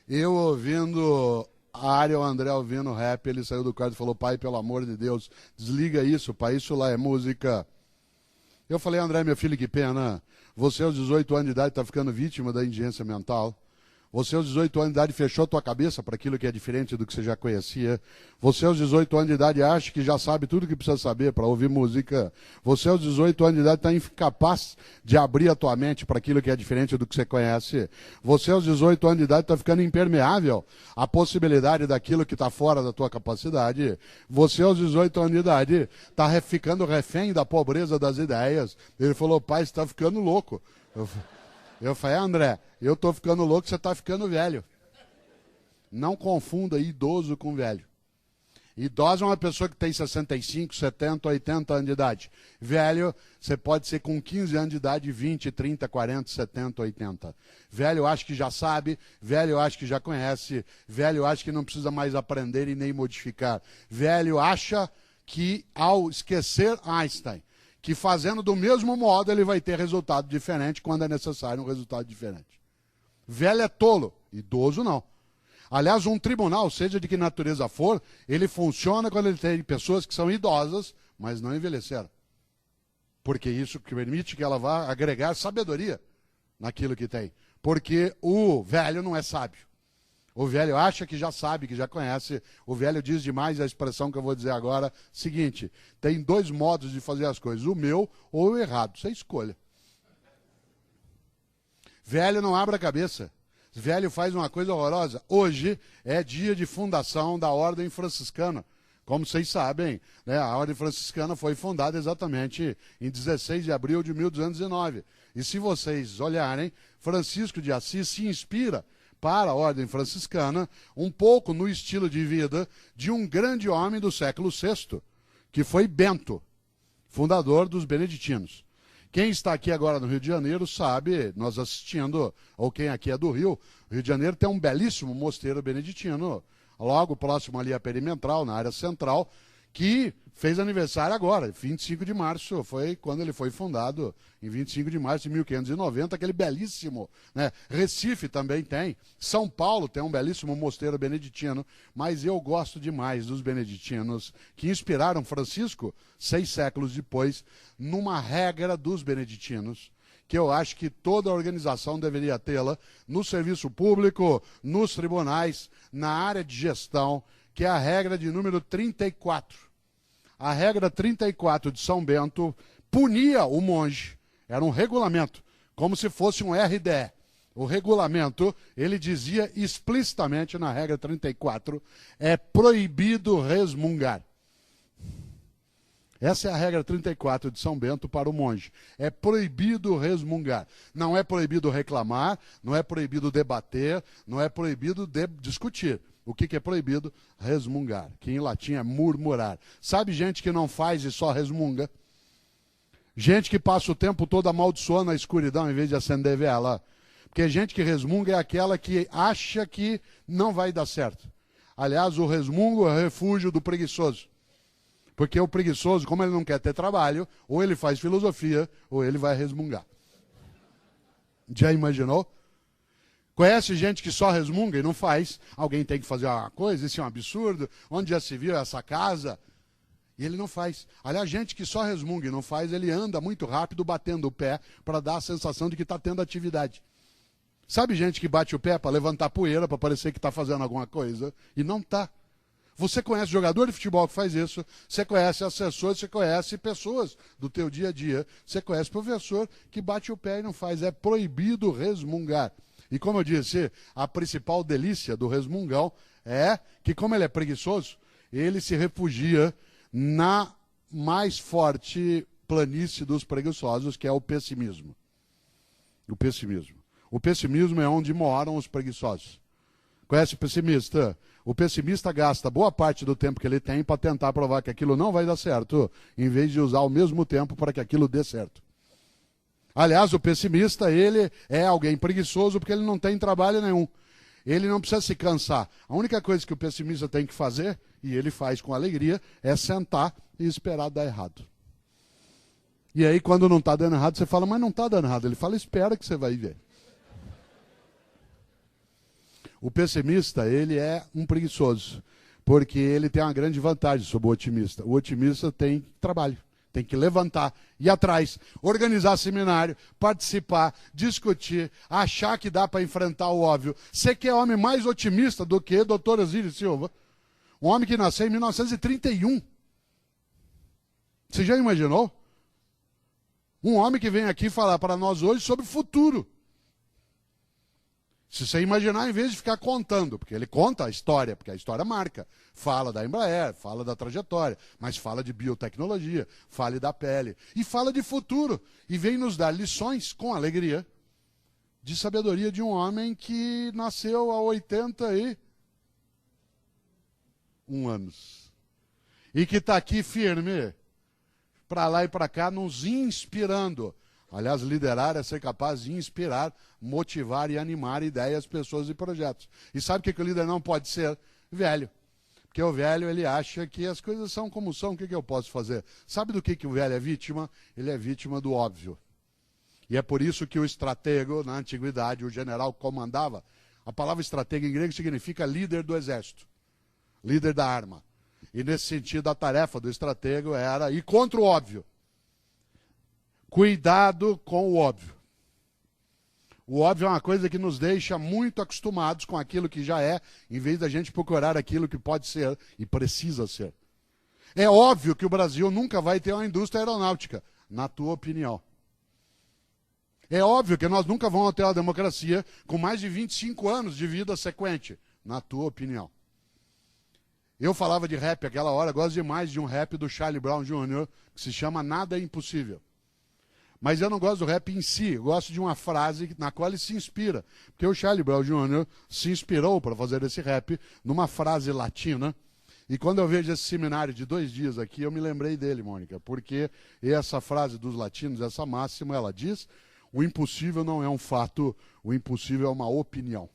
Eu ouvindo a área, o André ouvindo rap, ele saiu do quarto e falou: pai, pelo amor de Deus, desliga isso, pai, isso lá é música. Eu falei: André, meu filho, que pena. Você aos 18 anos de idade está ficando vítima da indigência mental. Você aos 18 anos de idade fechou tua cabeça para aquilo que é diferente do que você já conhecia. Você aos 18 anos de idade acha que já sabe tudo o que precisa saber para ouvir música. Você aos 18 anos de idade está incapaz de abrir a tua mente para aquilo que é diferente do que você conhece. Você aos 18 anos de idade está ficando impermeável à possibilidade daquilo que está fora da tua capacidade. Você aos 18 anos de idade está ficando refém da pobreza das ideias. Ele falou, pai, você está ficando louco. Eu falei, André, eu estou ficando louco, você está ficando velho. Não confunda idoso com velho. Idoso é uma pessoa que tem 65, 70, 80 anos de idade. Velho, você pode ser com 15 anos de idade, 20, 30, 40, 70, 80. Velho acha que já sabe, velho acha que já conhece, velho acha que não precisa mais aprender e nem modificar. Velho acha que, ao esquecer Einstein, que fazendo do mesmo modo ele vai ter resultado diferente quando é necessário um resultado diferente. Velho é tolo, idoso não. Aliás, um tribunal, seja de que natureza for, ele funciona quando ele tem pessoas que são idosas, mas não envelheceram. Porque isso permite que ela vá agregar sabedoria naquilo que tem. Porque o velho não é sábio. O velho acha que já sabe, que já conhece. O velho diz demais a expressão que eu vou dizer agora. Seguinte, tem dois modos de fazer as coisas, o meu ou o errado. Você escolha. Velho não abre a cabeça. Velho faz uma coisa horrorosa. Hoje é dia de fundação da Ordem Franciscana. Como vocês sabem, né, a Ordem Franciscana foi fundada exatamente em 16 de abril de 1209. E se vocês olharem, Francisco de Assis se inspira para a Ordem Franciscana, um pouco no estilo de vida de um grande homem do século VI, que foi Bento, fundador dos beneditinos. Quem está aqui agora no Rio de Janeiro sabe, nós assistindo, ou quem aqui é do Rio, o Rio de Janeiro tem um belíssimo mosteiro beneditino, logo próximo ali à Perimetral, na área central, que fez aniversário agora, 25 de março, foi quando ele foi fundado, em 25 de março de 1590, aquele belíssimo, né? Recife também tem, São Paulo tem um belíssimo mosteiro beneditino, mas eu gosto demais dos beneditinos, que inspiraram Francisco, 6 séculos depois, numa regra dos beneditinos, que eu acho que toda organização deveria tê-la, no serviço público, nos tribunais, na área de gestão, que é a regra de número 34. A regra 34 de São Bento punia o monge, era um regulamento, como se fosse um RDE. O regulamento, ele dizia explicitamente na regra 34, é proibido resmungar. Essa é a regra 34 de São Bento para o monge. É proibido resmungar. Não é proibido reclamar, não é proibido debater, não é proibido discutir. O que é proibido? Resmungar, que em latim é murmurar. Sabe gente que não faz e só resmunga? Gente que passa o tempo todo amaldiçoando a escuridão em vez de acender vela. Porque gente que resmunga é aquela que acha que não vai dar certo. Aliás, o resmungo é o refúgio do preguiçoso. Porque o preguiçoso, como ele não quer ter trabalho, ou ele faz filosofia, ou ele vai resmungar. Já imaginou? Conhece gente que só resmunga e não faz. Alguém tem que fazer uma coisa, isso é um absurdo. Onde já se viu essa casa? E ele não faz. Aliás, gente que só resmunga e não faz, ele anda muito rápido batendo o pé para dar a sensação de que está tendo atividade. Sabe gente que bate o pé para levantar poeira, para parecer que está fazendo alguma coisa, e não está. Você conhece jogador de futebol que faz isso, você conhece assessor, você conhece pessoas do teu dia a dia, você conhece professor que bate o pé e não faz. É proibido resmungar. E como eu disse, a principal delícia do resmungão é que, como ele é preguiçoso, ele se refugia na mais forte planície dos preguiçosos, que é o pessimismo. O pessimismo. O pessimismo é onde moram os preguiçosos. Conhece o pessimista? O pessimista gasta boa parte do tempo que ele tem para tentar provar que aquilo não vai dar certo, em vez de usar o mesmo tempo para que aquilo dê certo. Aliás, o pessimista, ele é alguém preguiçoso porque ele não tem trabalho nenhum. Ele não precisa se cansar. A única coisa que o pessimista tem que fazer, e ele faz com alegria, é sentar e esperar dar errado. E aí, quando não está dando errado, você fala, mas não está dando errado. Ele fala, espera que você vai ver. O pessimista, ele é um preguiçoso, porque ele tem uma grande vantagem sobre o otimista. O otimista tem trabalho, Tem que levantar, ir atrás, organizar seminário, participar, discutir, achar que dá para enfrentar o óbvio. Você que é homem mais otimista do que Dr. Osíris Silva. Um homem que nasceu em 1931. Você já imaginou? Um homem que vem aqui falar para nós hoje sobre o futuro. Se você imaginar, em vez de ficar contando, porque ele conta a história, porque a história marca. Fala da Embraer, fala da trajetória, mas fala de biotecnologia, fala da pele, e fala de futuro. E vem nos dar lições, com alegria, de sabedoria de um homem que nasceu há 81 anos. E que está aqui firme, para lá e para cá, nos inspirando. Aliás, liderar é ser capaz de inspirar, motivar e animar ideias, pessoas e projetos. E sabe o que o líder não pode ser? Velho. Porque o velho, ele acha que as coisas são como são, o que eu posso fazer? Sabe do que o velho é vítima? Ele é vítima do óbvio. E é por isso que o estratego, na antiguidade, o general que comandava, a palavra estratego em grego significa líder do exército, líder da arma. E nesse sentido, a tarefa do estratego era ir contra o óbvio. Cuidado com o óbvio. O óbvio é uma coisa que nos deixa muito acostumados com aquilo que já é, em vez da gente procurar aquilo que pode ser e precisa ser. É óbvio que o Brasil nunca vai ter uma indústria aeronáutica, na tua opinião. É óbvio que nós nunca vamos ter uma democracia com mais de 25 anos de vida sequente, na tua opinião. Eu falava de rap aquela hora, gosto demais de um rap do Charlie Brown Jr., que se chama Nada é Impossível. Mas eu não gosto do rap em si, eu gosto de uma frase na qual ele se inspira. Porque o Charlie Brown Jr. se inspirou para fazer esse rap numa frase latina. E quando eu vejo esse seminário de 2 dias aqui, eu me lembrei dele, Mônica. Porque essa frase dos latinos, essa máxima, ela diz: o impossível não é um fato, o impossível é uma opinião.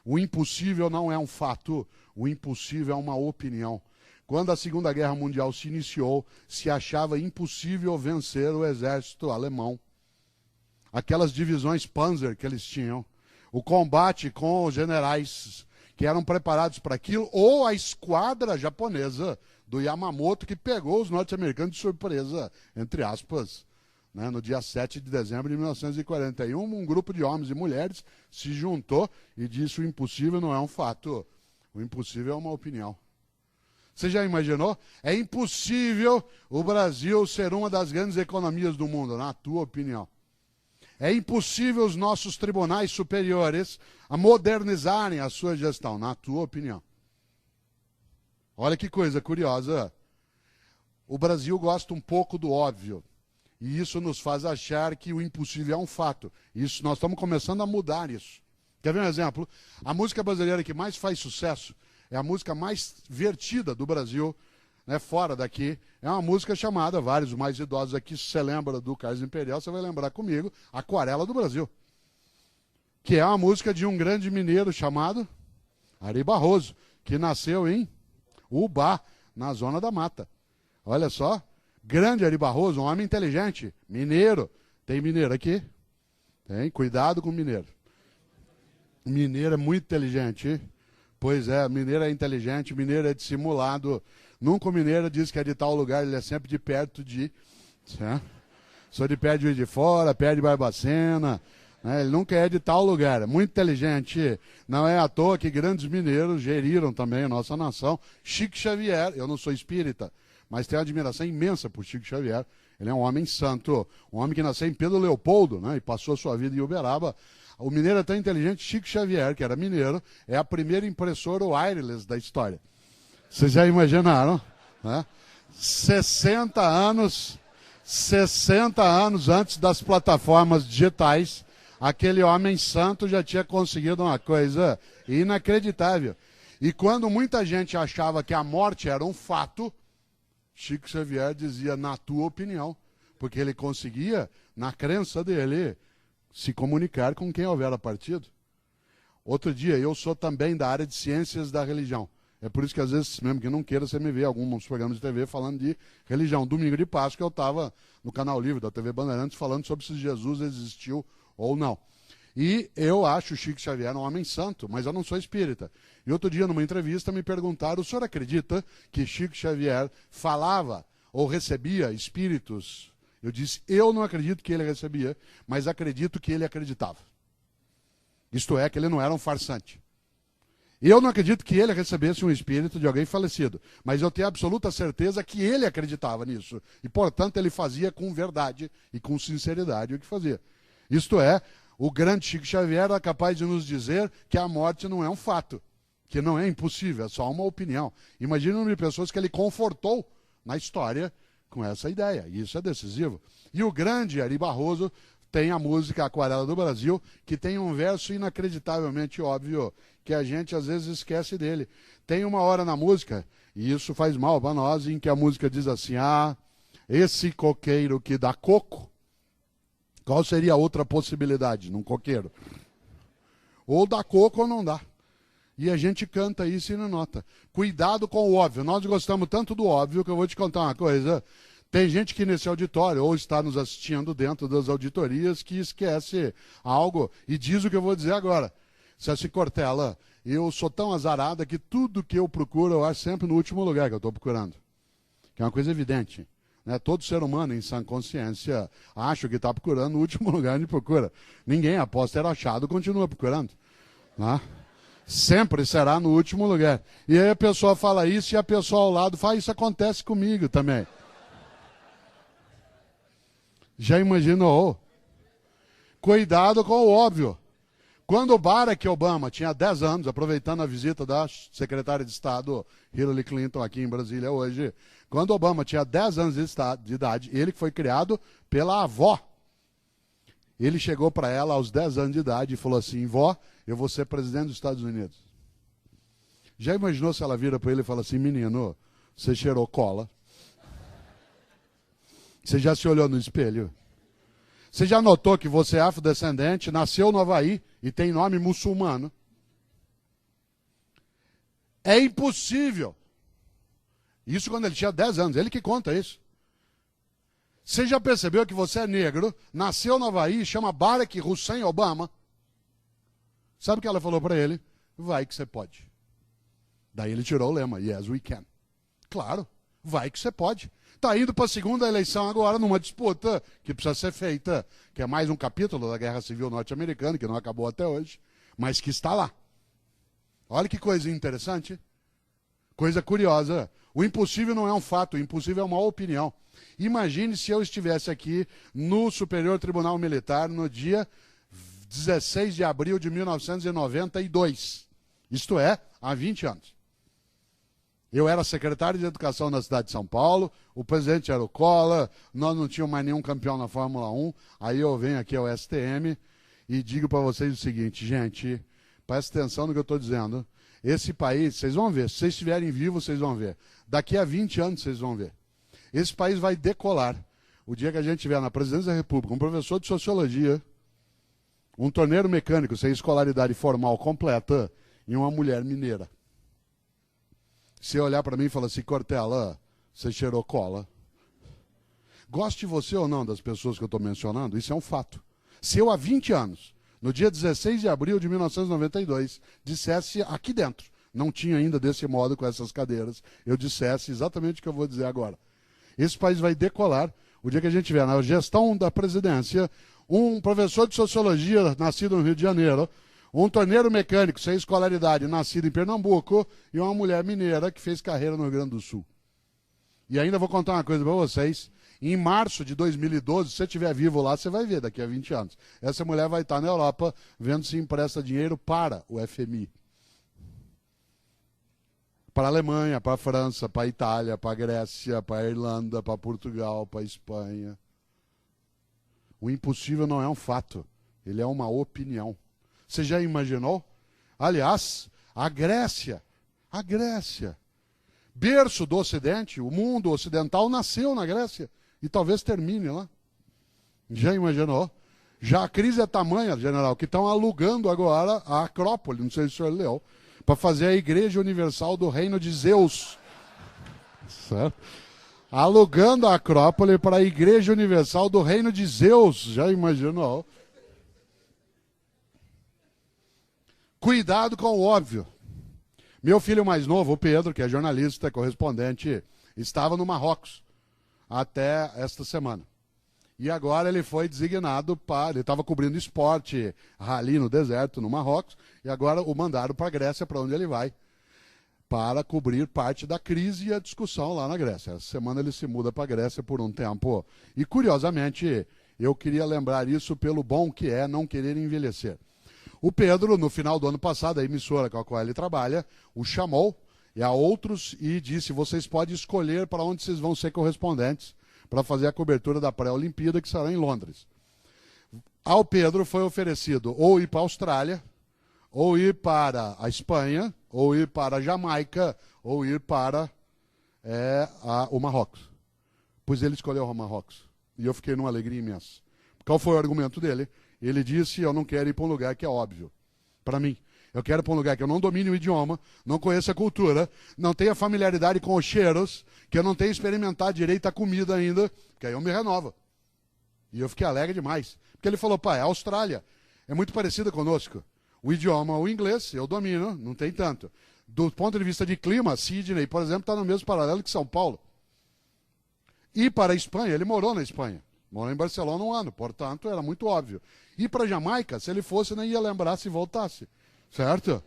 O impossível não é um fato, o impossível é uma opinião. Quando a Segunda Guerra Mundial se iniciou, se achava impossível vencer o exército alemão. Aquelas divisões Panzer que eles tinham, o combate com os generais que eram preparados para aquilo, ou a esquadra japonesa do Yamamoto que pegou os norte-americanos de surpresa, entre aspas. No dia 7 de dezembro de 1941, um grupo de homens e mulheres se juntou e disse: o impossível não é um fato, o impossível é uma opinião. Você já imaginou? É impossível o Brasil ser uma das grandes economias do mundo, na tua opinião. É impossível os nossos tribunais superiores a modernizarem a sua gestão, na tua opinião. Olha que coisa curiosa. O Brasil gosta um pouco do óbvio. E isso nos faz achar que o impossível é um fato. Isso, nós estamos começando a mudar isso. Quer ver um exemplo? A música brasileira que mais faz sucesso é a música mais vertida do Brasil, fora daqui. É uma música chamada, vários mais idosos aqui, se você lembra do Carlos Imperial, você vai lembrar comigo, Aquarela do Brasil. Que é uma música de um grande mineiro chamado Ari Barroso, que nasceu em Ubá, na Zona da Mata. Olha só, grande Ari Barroso, um homem inteligente, mineiro. Tem mineiro aqui? Tem, cuidado com o mineiro. Mineiro é muito inteligente, hein? Pois é, mineiro é inteligente, mineiro é dissimulado. Nunca o mineiro diz que é de tal lugar, ele é sempre de perto de... Sou de perto de Juiz de Fora, perto de Barbacena. Ele nunca é de tal lugar, é muito inteligente. Não é à toa que grandes mineiros geriram também a nossa nação. Chico Xavier, eu não sou espírita, mas tenho uma admiração imensa por Chico Xavier. Ele é um homem santo, um homem que nasceu em Pedro Leopoldo, e passou a sua vida em Uberaba. O mineiro é tão inteligente, Chico Xavier, que era mineiro, é a primeira impressora wireless da história. Vocês já imaginaram? 60 anos antes das plataformas digitais, aquele homem santo já tinha conseguido uma coisa inacreditável. E quando muita gente achava que a morte era um fato, Chico Xavier dizia: na tua opinião, porque ele conseguia, na crença dele, se comunicar com quem houver partido. Outro dia, eu sou também da área de ciências da religião. É por isso que às vezes, mesmo que não queira, você me vê em alguns programas de TV falando de religião. Domingo de Páscoa eu estava no Canal Livre da TV Bandeirantes falando sobre se Jesus existiu ou não. E eu acho o Chico Xavier um homem santo, mas eu não sou espírita. E outro dia, numa entrevista, me perguntaram: o senhor acredita que Chico Xavier falava ou recebia espíritos, eu disse, eu não acredito que ele recebia, mas acredito que ele acreditava. Isto é, que ele não era um farsante. Eu não acredito que ele recebesse um espírito de alguém falecido, mas eu tenho absoluta certeza que ele acreditava nisso. E, portanto, ele fazia com verdade e com sinceridade o que fazia. Isto é, o grande Chico Xavier era capaz de nos dizer que a morte não é um fato, que não é impossível, é só uma opinião. Imagina o número de pessoas que ele confortou na história com essa ideia, e isso é decisivo. E o grande Ari Barroso tem a música Aquarela do Brasil, que tem um verso inacreditavelmente óbvio, que a gente às vezes esquece dele. Tem uma hora na música, e isso faz mal para nós, em que a música diz assim, esse coqueiro que dá coco, qual seria a outra possibilidade num coqueiro? Ou dá coco ou não dá. E a gente canta isso e não nota. Cuidado com o óbvio. Nós gostamos tanto do óbvio que eu vou te contar uma coisa. Tem gente que nesse auditório, ou está nos assistindo dentro das auditorias, que esquece algo e diz o que eu vou dizer agora. Ceci Cortella, eu sou tão azarada que tudo que eu procuro eu acho sempre no último lugar que eu estou procurando. Que é uma coisa evidente. Né? Todo ser humano em sã consciência acha que está procurando no último lugar onde procura. Ninguém, após ter achado, continua procurando. Né? Sempre será no último lugar. E aí a pessoa fala isso e a pessoa ao lado fala, isso acontece comigo também. Já imaginou? Cuidado com o óbvio. Quando o Barack Obama tinha 10 anos, aproveitando a visita da secretária de Estado Hillary Clinton aqui em Brasília hoje, quando Obama tinha 10 anos de idade, ele que foi criado pela avó. Ele chegou para ela aos 10 anos de idade e falou assim, vó, eu vou ser presidente dos Estados Unidos. Já imaginou se ela vira para ele e fala assim, menino, você cheirou cola? Você já se olhou no espelho? Você já notou que você é afrodescendente, nasceu no Havaí e tem nome muçulmano? É impossível. Isso quando ele tinha 10 anos, ele que conta isso. Você já percebeu que você é negro, nasceu no Havaí, chama Barack Hussein Obama? Sabe o que ela falou para ele? Vai que você pode. Daí ele tirou o lema, yes we can. Claro, vai que você pode. Está indo para a segunda eleição agora, numa disputa que precisa ser feita, que é mais um capítulo da Guerra Civil Norte-Americana, que não acabou até hoje, mas que está lá. Olha que coisa interessante, coisa curiosa. O impossível não é um fato, o impossível é uma opinião. Imagine se eu estivesse aqui no Superior Tribunal Militar no dia 16 de abril de 1992. Isto é, há 20 anos. Eu era secretário de Educação na cidade de São Paulo, o presidente era o Collor, nós não tínhamos mais nenhum campeão na Fórmula 1, aí eu venho aqui ao STM e digo para vocês o seguinte, gente, presta atenção no que eu estou dizendo, esse país, vocês vão ver, se vocês estiverem vivos, vocês vão ver, daqui a 20 anos vocês vão ver, esse país vai decolar, o dia que a gente estiver na presidência da República, um professor de sociologia, um torneiro mecânico sem escolaridade formal completa e uma mulher mineira. Se olhar para mim e falar assim, Cortella, você cheirou cola. Goste você ou não das pessoas que eu estou mencionando, isso é um fato. Se eu há 20 anos, no dia 16 de abril de 1992, dissesse aqui dentro, não tinha ainda desse modo com essas cadeiras, eu dissesse exatamente o que eu vou dizer agora. Esse país vai decolar o dia que a gente tiver na gestão da presidência, um professor de sociologia nascido no Rio de Janeiro, um torneiro mecânico sem escolaridade, nascido em Pernambuco, e uma mulher mineira que fez carreira no Rio Grande do Sul. E ainda vou contar uma coisa para vocês. Em março de 2012, se você estiver vivo lá, você vai ver daqui a 20 anos. Essa mulher vai estar na Europa vendo se empresta dinheiro para o FMI. Para a Alemanha, para a França, para a Itália, para a Grécia, para a Irlanda, para Portugal, para a Espanha. O impossível não é um fato, ele é uma opinião. Você já imaginou? Aliás, a Grécia, berço do Ocidente, o mundo ocidental nasceu na Grécia e talvez termine lá. Já imaginou? Já a crise é tamanha, general, que estão alugando agora a Acrópole, não sei se o senhor leu, para fazer a Igreja Universal do Reino de Zeus. Certo? Alugando a Acrópole para a Igreja Universal do Reino de Zeus. Já imaginou? Cuidado com o óbvio. Meu filho mais novo, o Pedro, que é jornalista, correspondente, estava no Marrocos. até esta semana. E agora ele foi designado para... Ele estava cobrindo esporte, rally no deserto, no Marrocos, e agora o mandaram para a Grécia, para onde ele vai, para cobrir parte da crise e a discussão lá na Grécia. Essa semana ele se muda para a Grécia por um tempo. E, curiosamente, eu queria lembrar isso pelo bom que é não querer envelhecer. O Pedro, no final do ano passado, a emissora com a qual ele trabalha, o chamou e a outros e disse: vocês podem escolher para onde vocês vão ser correspondentes para fazer a cobertura da pré-Olimpíada, que será em Londres. Ao Pedro foi oferecido ou ir para a Austrália, ou ir para a Espanha, ou ir para a Jamaica, ou ir para o Marrocos. Pois ele escolheu o Marrocos. E eu fiquei numa alegria imensa. Qual foi o argumento dele? Ele disse: eu não quero ir para um lugar que é óbvio. Para mim. Eu quero ir para um lugar que eu não domine o idioma, não conheça a cultura, não tenha familiaridade com os cheiros, que eu não tenha experimentado direito a comida ainda, que aí eu me renovo. E eu fiquei alegre demais. Porque ele falou: pai, a Austrália é muito parecida conosco. O idioma, o inglês, eu domino, não tem tanto. Do ponto de vista de clima, Sydney, por exemplo, está no mesmo paralelo que São Paulo. E para a Espanha, ele morou na Espanha. Morou em Barcelona um ano, portanto, era muito óbvio. E para a Jamaica, se ele fosse, nem ia lembrar se voltasse. Certo?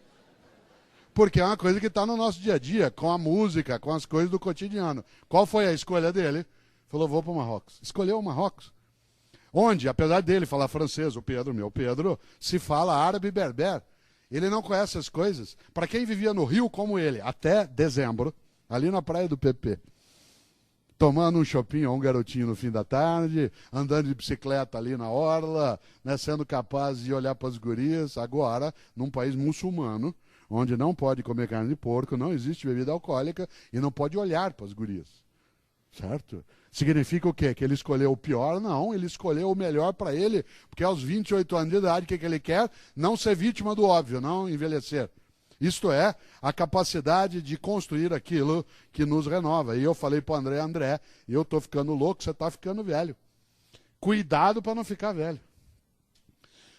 Porque é uma coisa que está no nosso dia a dia, com a música, com as coisas do cotidiano. Qual foi a escolha dele? Falou: vou para o Marrocos. Escolheu o Marrocos. Onde, apesar dele falar francês, o Pedro, meu Pedro, se fala árabe e berber. Ele não conhece as coisas. Para quem vivia no Rio como ele, até dezembro, ali na praia do PP, tomando um chopinho ou um garotinho no fim da tarde, andando de bicicleta ali na orla, né, sendo capaz de olhar para as gurias. Agora, num país muçulmano, onde não pode comer carne de porco, não existe bebida alcoólica e não pode olhar para as gurias. Certo? Significa o quê? Que ele escolheu o pior? Não, ele escolheu o melhor para ele, porque aos 28 anos de idade, o que ele quer? Não ser vítima do óbvio, não envelhecer. Isto é, a capacidade de construir aquilo que nos renova. E eu falei para o André, eu estou ficando louco, você está ficando velho. Cuidado para não ficar velho.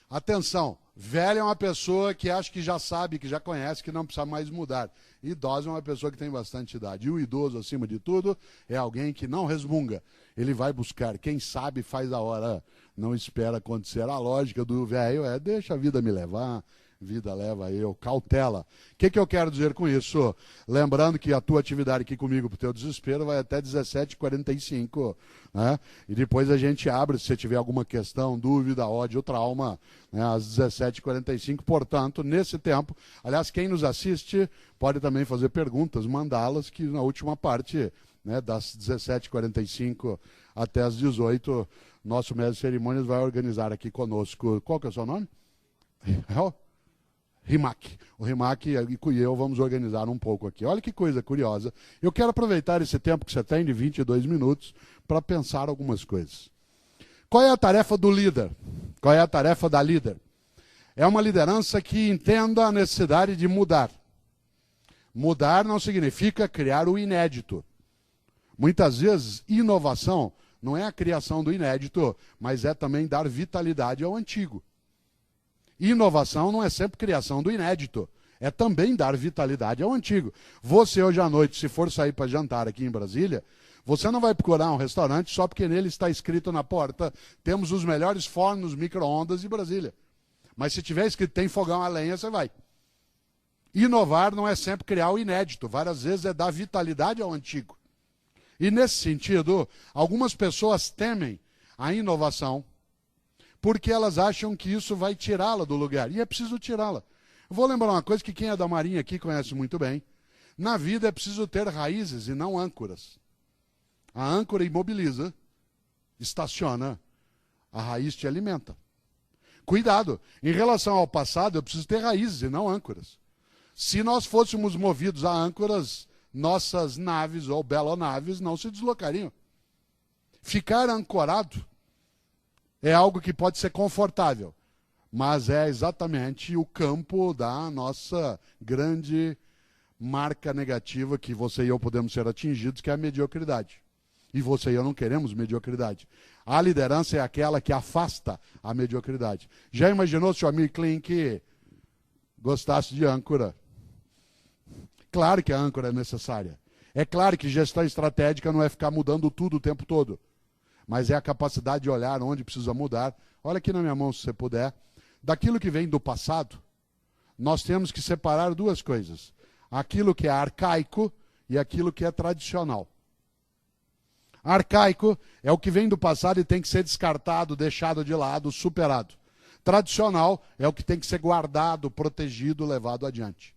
Atenção, velho é uma pessoa que acha que já sabe, que já conhece, que não precisa mais mudar. Idoso é uma pessoa que tem bastante idade. E o idoso, acima de tudo, é alguém que não resmunga. Ele vai buscar. Quem sabe faz a hora, não espera acontecer. A lógica do velho é: deixa a vida me levar. Vida leva eu, cautela. O que eu quero dizer com isso? Lembrando que a tua atividade aqui comigo, para o teu desespero, vai até 17h45, né? E depois a gente abre, se você tiver alguma questão, dúvida, ódio ou trauma, né, às 17h45. Portanto, nesse tempo, aliás, quem nos assiste pode também fazer perguntas, mandá-las, que na última parte, né, das 17h45 até as 18h, nosso mestre de cerimônias vai organizar aqui conosco. Qual que é o seu nome? Rimac. O Rimac e eu vamos organizar um pouco aqui. Olha que coisa curiosa. Eu quero aproveitar esse tempo que você tem, de 22 minutos, para pensar algumas coisas. Qual é a tarefa do líder? Qual é a tarefa da líder? É uma liderança que entenda a necessidade de mudar. Mudar não significa criar o inédito. Muitas vezes, inovação não é a criação do inédito, mas é também dar vitalidade ao antigo. Inovação não é sempre criação do inédito, é também dar vitalidade ao antigo. Você hoje à noite, se for sair para jantar aqui em Brasília, você não vai procurar um restaurante só porque nele está escrito na porta: temos os melhores fornos micro-ondas de Brasília. Mas se tiver escrito tem fogão a lenha, você vai. Inovar não é sempre criar o inédito, várias vezes é dar vitalidade ao antigo. E nesse sentido, algumas pessoas temem a inovação, porque elas acham que isso vai tirá-la do lugar. E é preciso tirá-la. Vou lembrar uma coisa que quem é da Marinha aqui conhece muito bem. Na vida é preciso ter raízes e não âncoras. A âncora imobiliza, estaciona, a raiz te alimenta. Cuidado, em relação ao passado eu preciso ter raízes e não âncoras. Se nós fôssemos movidos a âncoras, nossas naves ou belonaves não se deslocariam. Ficar ancorado é algo que pode ser confortável, mas é exatamente o campo da nossa grande marca negativa que você e eu podemos ser atingidos, que é a mediocridade. E você e eu não queremos mediocridade. A liderança é aquela que afasta a mediocridade. Já imaginou se o Amir Klink gostasse de âncora? Claro que a âncora é necessária. É claro que gestão estratégica não é ficar mudando tudo o tempo todo, mas é a capacidade de olhar onde precisa mudar. Olha aqui na minha mão, se você puder. Daquilo que vem do passado, nós temos que separar duas coisas. Aquilo que é arcaico e aquilo que é tradicional. Arcaico é o que vem do passado e tem que ser descartado, deixado de lado, superado. Tradicional é o que tem que ser guardado, protegido, levado adiante.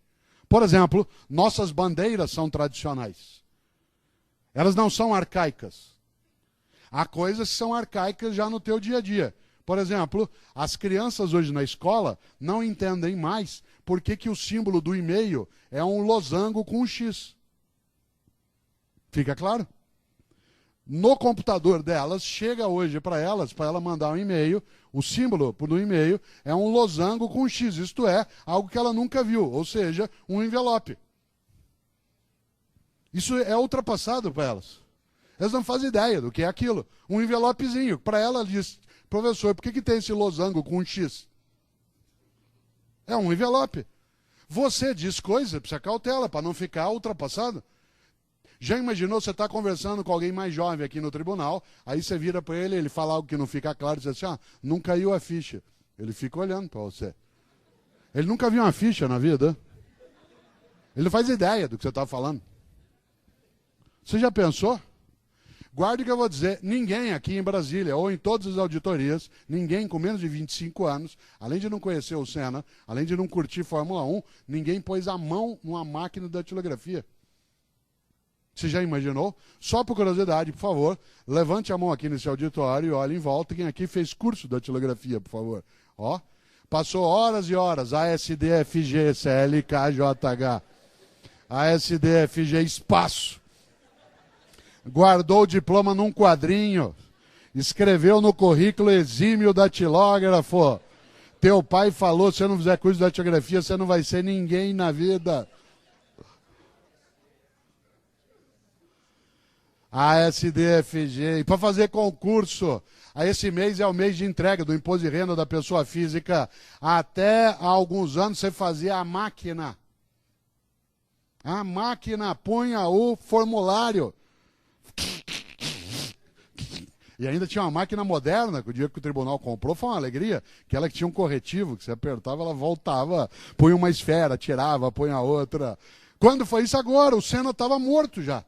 Por exemplo, nossas bandeiras são tradicionais. Elas não são arcaicas. Há coisas que são arcaicas já no teu dia a dia. Por exemplo, as crianças hoje na escola não entendem mais por que o símbolo do e-mail é um losango com um X. Fica claro? No computador delas, chega hoje para ela mandar um e-mail, o símbolo do e-mail é um losango com um X, isto é, algo que ela nunca viu, ou seja, um envelope. Isso é ultrapassado para elas. Elas não fazem ideia do que é aquilo. Um envelopezinho. Para ela, diz, professor, por que tem esse losango com um X? É um envelope. Você diz coisa, precisa cautela, para não ficar ultrapassado. Já imaginou, você está conversando com alguém mais jovem aqui no tribunal, aí você vira para ele, ele fala algo que não fica claro, diz assim, não caiu a ficha. Ele fica olhando para você. Ele nunca viu uma ficha na vida. Ele não faz ideia do que você está falando. Você já pensou? Guarde o que eu vou dizer, ninguém aqui em Brasília, ou em todas as auditorias, ninguém com menos de 25 anos, além de não conhecer o Senna, além de não curtir Fórmula 1, ninguém pôs a mão numa máquina de datilografia. Você já imaginou? Só por curiosidade, por favor, levante a mão aqui nesse auditório e olhe em volta. Quem aqui fez curso de datilografia, por favor? Ó, passou horas e horas, ASDFG, CLKJH, ASDFG, espaço. Guardou o diploma num quadrinho, escreveu no currículo exímio datilógrafo. Teu pai falou, se você não fizer curso de datilografia, você não vai ser ninguém na vida. ASDFG. E para fazer concurso, esse mês é o mês de entrega do imposto de renda da pessoa física. Até há alguns anos você fazia a máquina. A máquina punha o formulário. E ainda tinha uma máquina moderna, que o dia que o tribunal comprou foi uma alegria, aquela que tinha um corretivo, que você apertava, ela voltava, punha uma esfera, tirava, punha outra. Quando foi isso agora? O Senna estava morto já.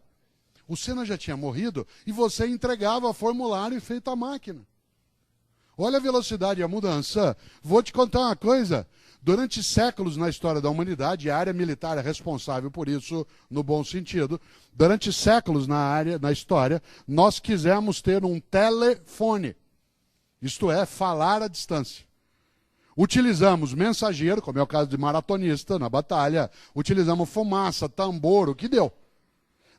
O Senna já tinha morrido e você entregava formulário feito à máquina. Olha a velocidade e a mudança. Vou te contar uma coisa. Durante séculos na história da humanidade, a área militar é responsável por isso, no bom sentido. Durante séculos na história, nós quisemos ter um telefone. Isto é, falar à distância. Utilizamos mensageiro, como é o caso de maratonista na batalha. Utilizamos fumaça, tambor, o que deu.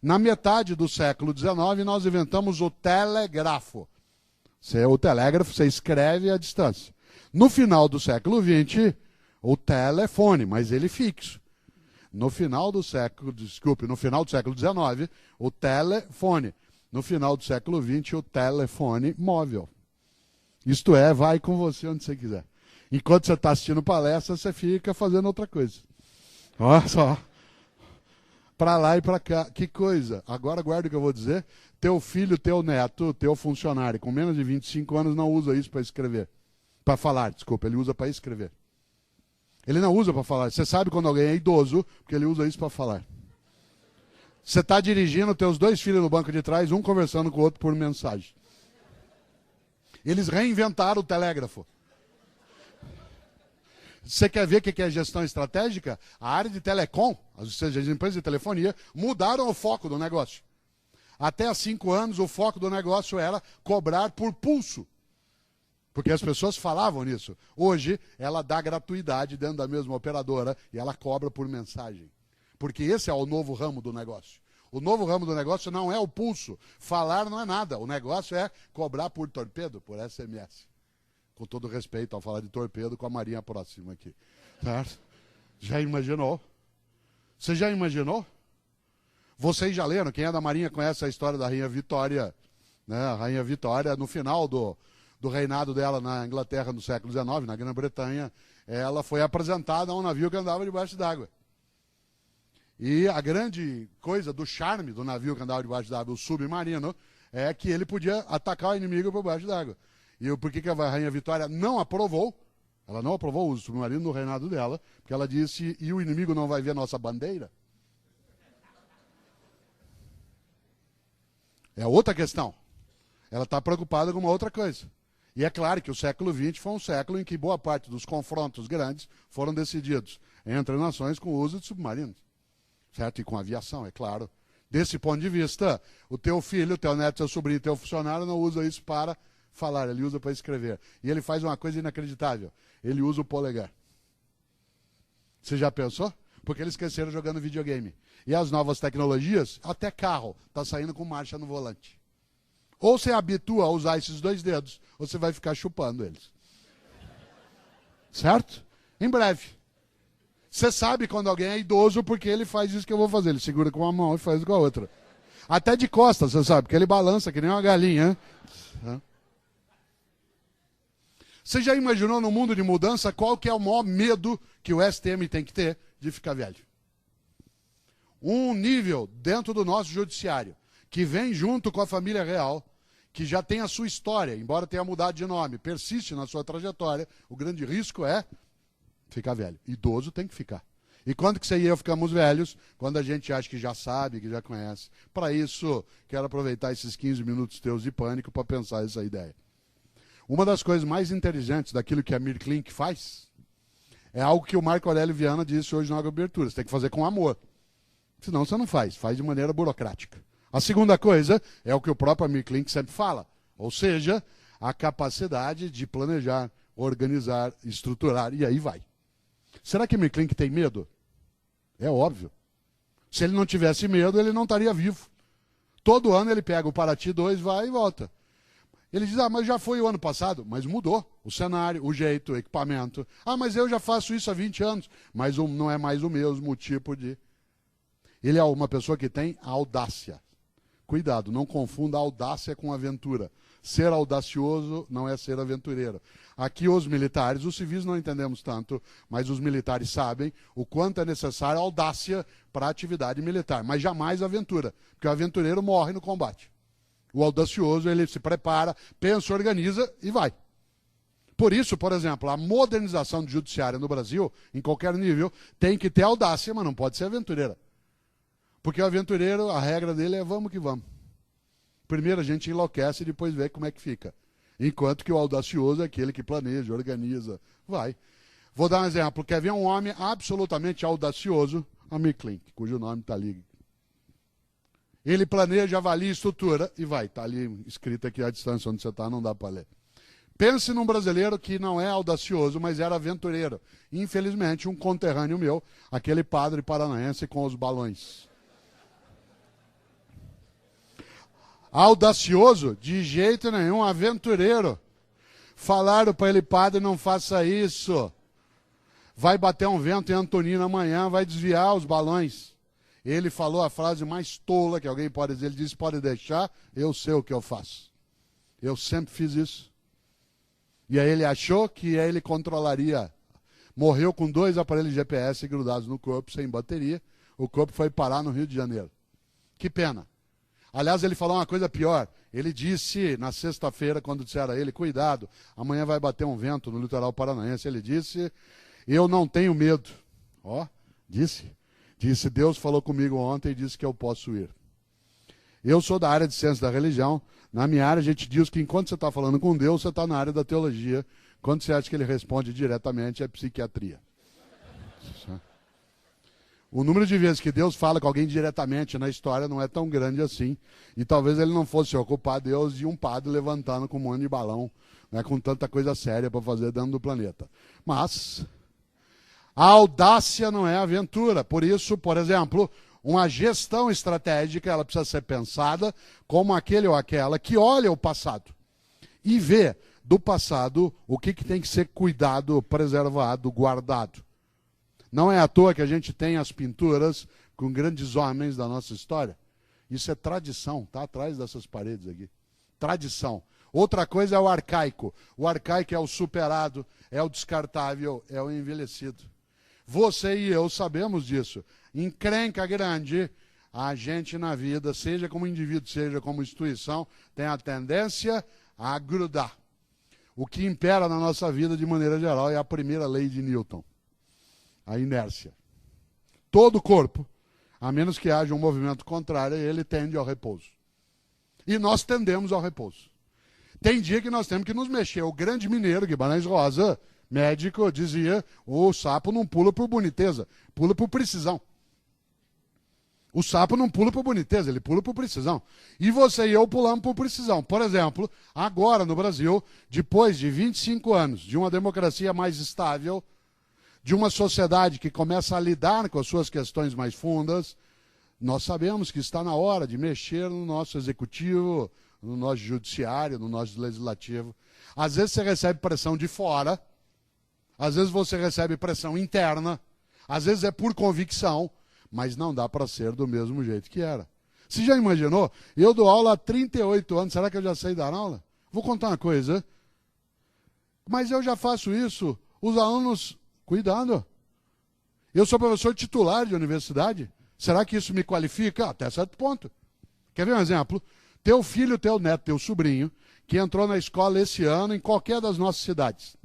Na metade do século XIX, nós inventamos o telégrafo. O telégrafo, você escreve à distância. No final do século XX, o telefone, mas ele fixo. No final do século XIX, o telefone. No final do século XX, o telefone móvel. Isto é, vai com você onde você quiser. Enquanto você está assistindo palestra, você fica fazendo outra coisa. Olha só. Para lá e para cá. Que coisa. Agora guarda o que eu vou dizer. Teu filho, teu neto, teu funcionário com menos de 25 anos não usa isso para escrever. Para falar, desculpa. Ele usa para escrever. Ele não usa para falar. Você sabe quando alguém é idoso, porque ele usa isso para falar. Você está dirigindo teus dois filhos no banco de trás, um conversando com o outro por mensagem. Eles reinventaram o telégrafo. Você quer ver o que é gestão estratégica? A área de telecom, ou seja, as empresas de telefonia, mudaram o foco do negócio. Até há 5 anos, o foco do negócio era cobrar por pulso. Porque as pessoas falavam nisso. Hoje, ela dá gratuidade dentro da mesma operadora e ela cobra por mensagem. Porque esse é o novo ramo do negócio. O novo ramo do negócio não é o pulso. Falar não é nada. O negócio é cobrar por torpedo, por SMS. Com todo respeito ao falar de torpedo com a Marinha próxima aqui. Certo? Já imaginou? Você já imaginou? Vocês já leram? Quem é da Marinha conhece a história da Rainha Vitória. Né? A Rainha Vitória, no final do reinado dela na Inglaterra no século XIX, na Grã-Bretanha, ela foi apresentada a um navio que andava debaixo d'água. E a grande coisa do charme do navio que andava debaixo d'água, o submarino, é que ele podia atacar o inimigo por baixo d'água. E por que a Rainha Vitória não aprovou? Ela não aprovou o uso do submarino no reinado dela, porque ela disse, e o inimigo não vai ver a nossa bandeira? É outra questão. Ela está preocupada com uma outra coisa. E é claro que o século XX foi um século em que boa parte dos confrontos grandes foram decididos entre nações com o uso de submarinos. Certo? E com aviação, é claro. Desse ponto de vista, o teu filho, o teu neto, teu sobrinho, teu funcionário não usa isso para falar, ele usa para escrever. E ele faz uma coisa inacreditável. Ele usa o polegar. Você já pensou? Porque eles esqueceram jogando videogame. E as novas tecnologias, até carro, está saindo com marcha no volante. Ou você habitua a usar esses dois dedos, ou você vai ficar chupando eles. Certo? Em breve. Você sabe quando alguém é idoso porque ele faz isso que eu vou fazer. Ele segura com uma mão e faz com a outra. Até de costas, você sabe, porque ele balança que nem uma galinha. Você já imaginou no mundo de mudança qual que é o maior medo que o STM tem que ter de ficar velho? Um nível dentro do nosso judiciário, que vem junto com a família real, que já tem a sua história, embora tenha mudado de nome, persiste na sua trajetória, o grande risco é ficar velho. Idoso tem que ficar. E quando que você e eu ficamos velhos? Quando a gente acha que já sabe, que já conhece. Para isso, quero aproveitar esses 15 minutos teus de pânico para pensar essa ideia. Uma das coisas mais inteligentes daquilo que a Mir Klink faz é algo que o Marco Aurélio Viana disse hoje na abertura. Você tem que fazer com amor. Senão você não faz. Faz de maneira burocrática. A segunda coisa é o que o próprio Amir Klink sempre fala. Ou seja, a capacidade de planejar, organizar, estruturar. E aí vai. Será que Amir Klink tem medo? É óbvio. Se ele não tivesse medo, ele não estaria vivo. Todo ano ele pega o Paraty 2, vai e volta. Ele diz, mas já foi o ano passado. Mas mudou o cenário, o jeito, o equipamento. Mas eu já faço isso há 20 anos. Mas não é mais o mesmo tipo de... Ele é uma pessoa que tem audácia. Cuidado, não confunda audácia com aventura. Ser audacioso não é ser aventureiro. Aqui os militares, os civis não entendemos tanto, mas os militares sabem o quanto é necessário audácia para a atividade militar, mas jamais aventura, porque o aventureiro morre no combate. O audacioso, ele se prepara, pensa, organiza e vai. Por isso, por exemplo, a modernização do judiciário no Brasil, em qualquer nível, tem que ter audácia, mas não pode ser aventureira. Porque o aventureiro, a regra dele é vamos que vamos. Primeiro a gente enlouquece e depois vê como é que fica. Enquanto que o audacioso é aquele que planeja, organiza, vai. Vou dar um exemplo. Quer ver um homem absolutamente audacioso? Amir Klink, cujo nome está ali. Ele planeja, avalia, estrutura e vai. Está ali escrito aqui à distância onde você está, não dá para ler. Pense num brasileiro que não é audacioso, mas era aventureiro. Infelizmente, um conterrâneo meu, aquele padre paranaense com os balões. Audacioso? De jeito nenhum, aventureiro. Falaram para ele, padre, não faça isso. Vai bater um vento em Antonina amanhã, vai desviar os balões. Ele falou a frase mais tola que alguém pode dizer. Ele disse, pode deixar, eu sei o que eu faço. Eu sempre fiz isso. E aí ele achou que ele controlaria. Morreu com 2 aparelhos GPS grudados no corpo, sem bateria. O corpo foi parar no Rio de Janeiro. Que pena. Aliás, ele falou uma coisa pior. Ele disse, na sexta-feira, quando disseram a ele, cuidado, amanhã vai bater um vento no litoral paranaense. Ele disse, eu não tenho medo. Disse, Deus falou comigo ontem e disse que eu posso ir. Eu sou da área de ciência da religião. Na minha área, a gente diz que enquanto você está falando com Deus, você está na área da teologia. Quando você acha que ele responde diretamente, é psiquiatria. O número de vezes que Deus fala com alguém diretamente na história não é tão grande assim. E talvez ele não fosse ocupar Deus de um padre levantando com um monte de balão, né, com tanta coisa séria para fazer dentro do planeta. Mas a audácia não é aventura. Por isso, por exemplo, uma gestão estratégica ela precisa ser pensada como aquele ou aquela que olha o passado e vê do passado o que tem que ser cuidado, preservado, guardado. Não é à toa que a gente tem as pinturas com grandes homens da nossa história. Isso é tradição, está atrás dessas paredes aqui. Tradição. Outra coisa é o arcaico. O arcaico é o superado, é o descartável, é o envelhecido. Você e eu sabemos disso. encrenca grande, a gente na vida, seja como indivíduo, seja como instituição, tem a tendência a grudar. O que impera na nossa vida, de maneira geral, é a primeira lei de Newton, a inércia. Todo corpo, a menos que haja um movimento contrário, ele tende ao repouso. E nós tendemos ao repouso. Tem dia que nós temos que nos mexer. O grande mineiro, Guimarães Rosa, médico, dizia, o sapo não pula por boniteza, pula por precisão. O sapo não pula por boniteza, ele pula por precisão. E você e eu pulamos por precisão. Por exemplo, agora no Brasil, depois de 25 anos de uma democracia mais estável, de uma sociedade que começa a lidar com as suas questões mais fundas, nós sabemos que está na hora de mexer no nosso executivo, no nosso judiciário, no nosso legislativo. Às vezes você recebe pressão de fora, às vezes você recebe pressão interna, às vezes é por convicção, mas não dá para ser do mesmo jeito que era. Você já imaginou? Eu dou aula há 38 anos, será que eu já sei dar aula? Vou contar uma coisa. Mas eu já faço isso, os alunos, cuidado. Eu sou professor titular de universidade, será que isso me qualifica? Até certo ponto. Quer ver um exemplo? Teu filho, teu neto, teu sobrinho, que entrou na escola esse ano em qualquer das nossas cidades.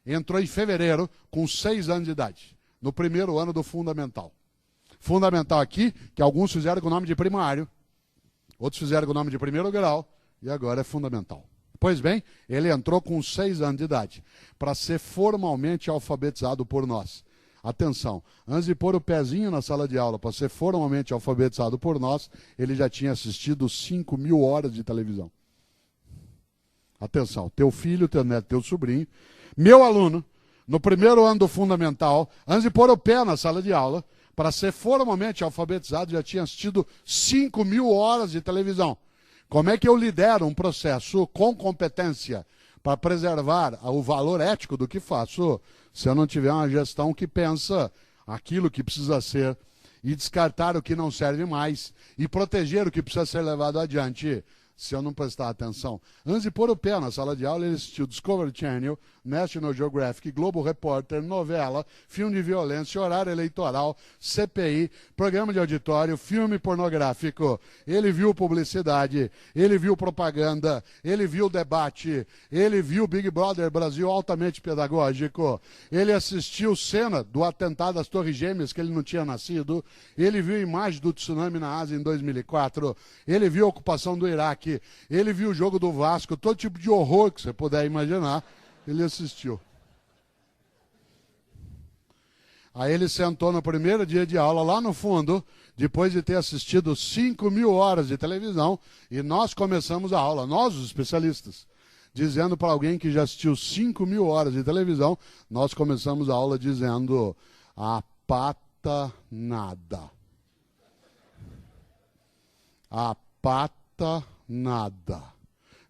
Entrou em fevereiro com 6 anos de idade, no primeiro ano do fundamental. Fundamental aqui, que alguns fizeram com o nome de primário, outros fizeram com o nome de primeiro grau, e agora é fundamental. Pois bem, ele entrou com 6 anos de idade, para ser formalmente alfabetizado por nós. Atenção, antes de pôr o pezinho na sala de aula, para ser formalmente alfabetizado por nós, ele já tinha assistido 5.000 horas de televisão. Atenção, teu filho, teu neto, teu sobrinho, meu aluno, no primeiro ano do fundamental, antes de pôr o pé na sala de aula, para ser formalmente alfabetizado, já tinha assistido 5.000 horas de televisão. Como é que eu lidero um processo com competência para preservar o valor ético do que faço, se eu não tiver uma gestão que pensa aquilo que precisa ser e descartar o que não serve mais e proteger o que precisa ser levado adiante, se eu não prestar atenção? Antes de pôr o pé na sala de aula, ele assistiu Discovery Channel, National Geographic, Globo Repórter, novela, filme de violência, horário eleitoral, CPI, programa de auditório, filme pornográfico. Ele viu publicidade, ele viu propaganda, ele viu debate, ele viu Big Brother Brasil altamente pedagógico, ele assistiu cena do atentado às Torres Gêmeas, que ele não tinha nascido, ele viu imagem do tsunami na Ásia em 2004, ele viu a ocupação do Iraque, ele viu o jogo do Vasco, todo tipo de horror que você puder imaginar, ele assistiu. Aí ele sentou no primeiro dia de aula, lá no fundo, depois de ter assistido 5.000 horas de televisão, e nós começamos a aula, nós os especialistas, dizendo para alguém que já assistiu 5.000 horas de televisão, nós começamos a aula dizendo a pata nada. A pata nada.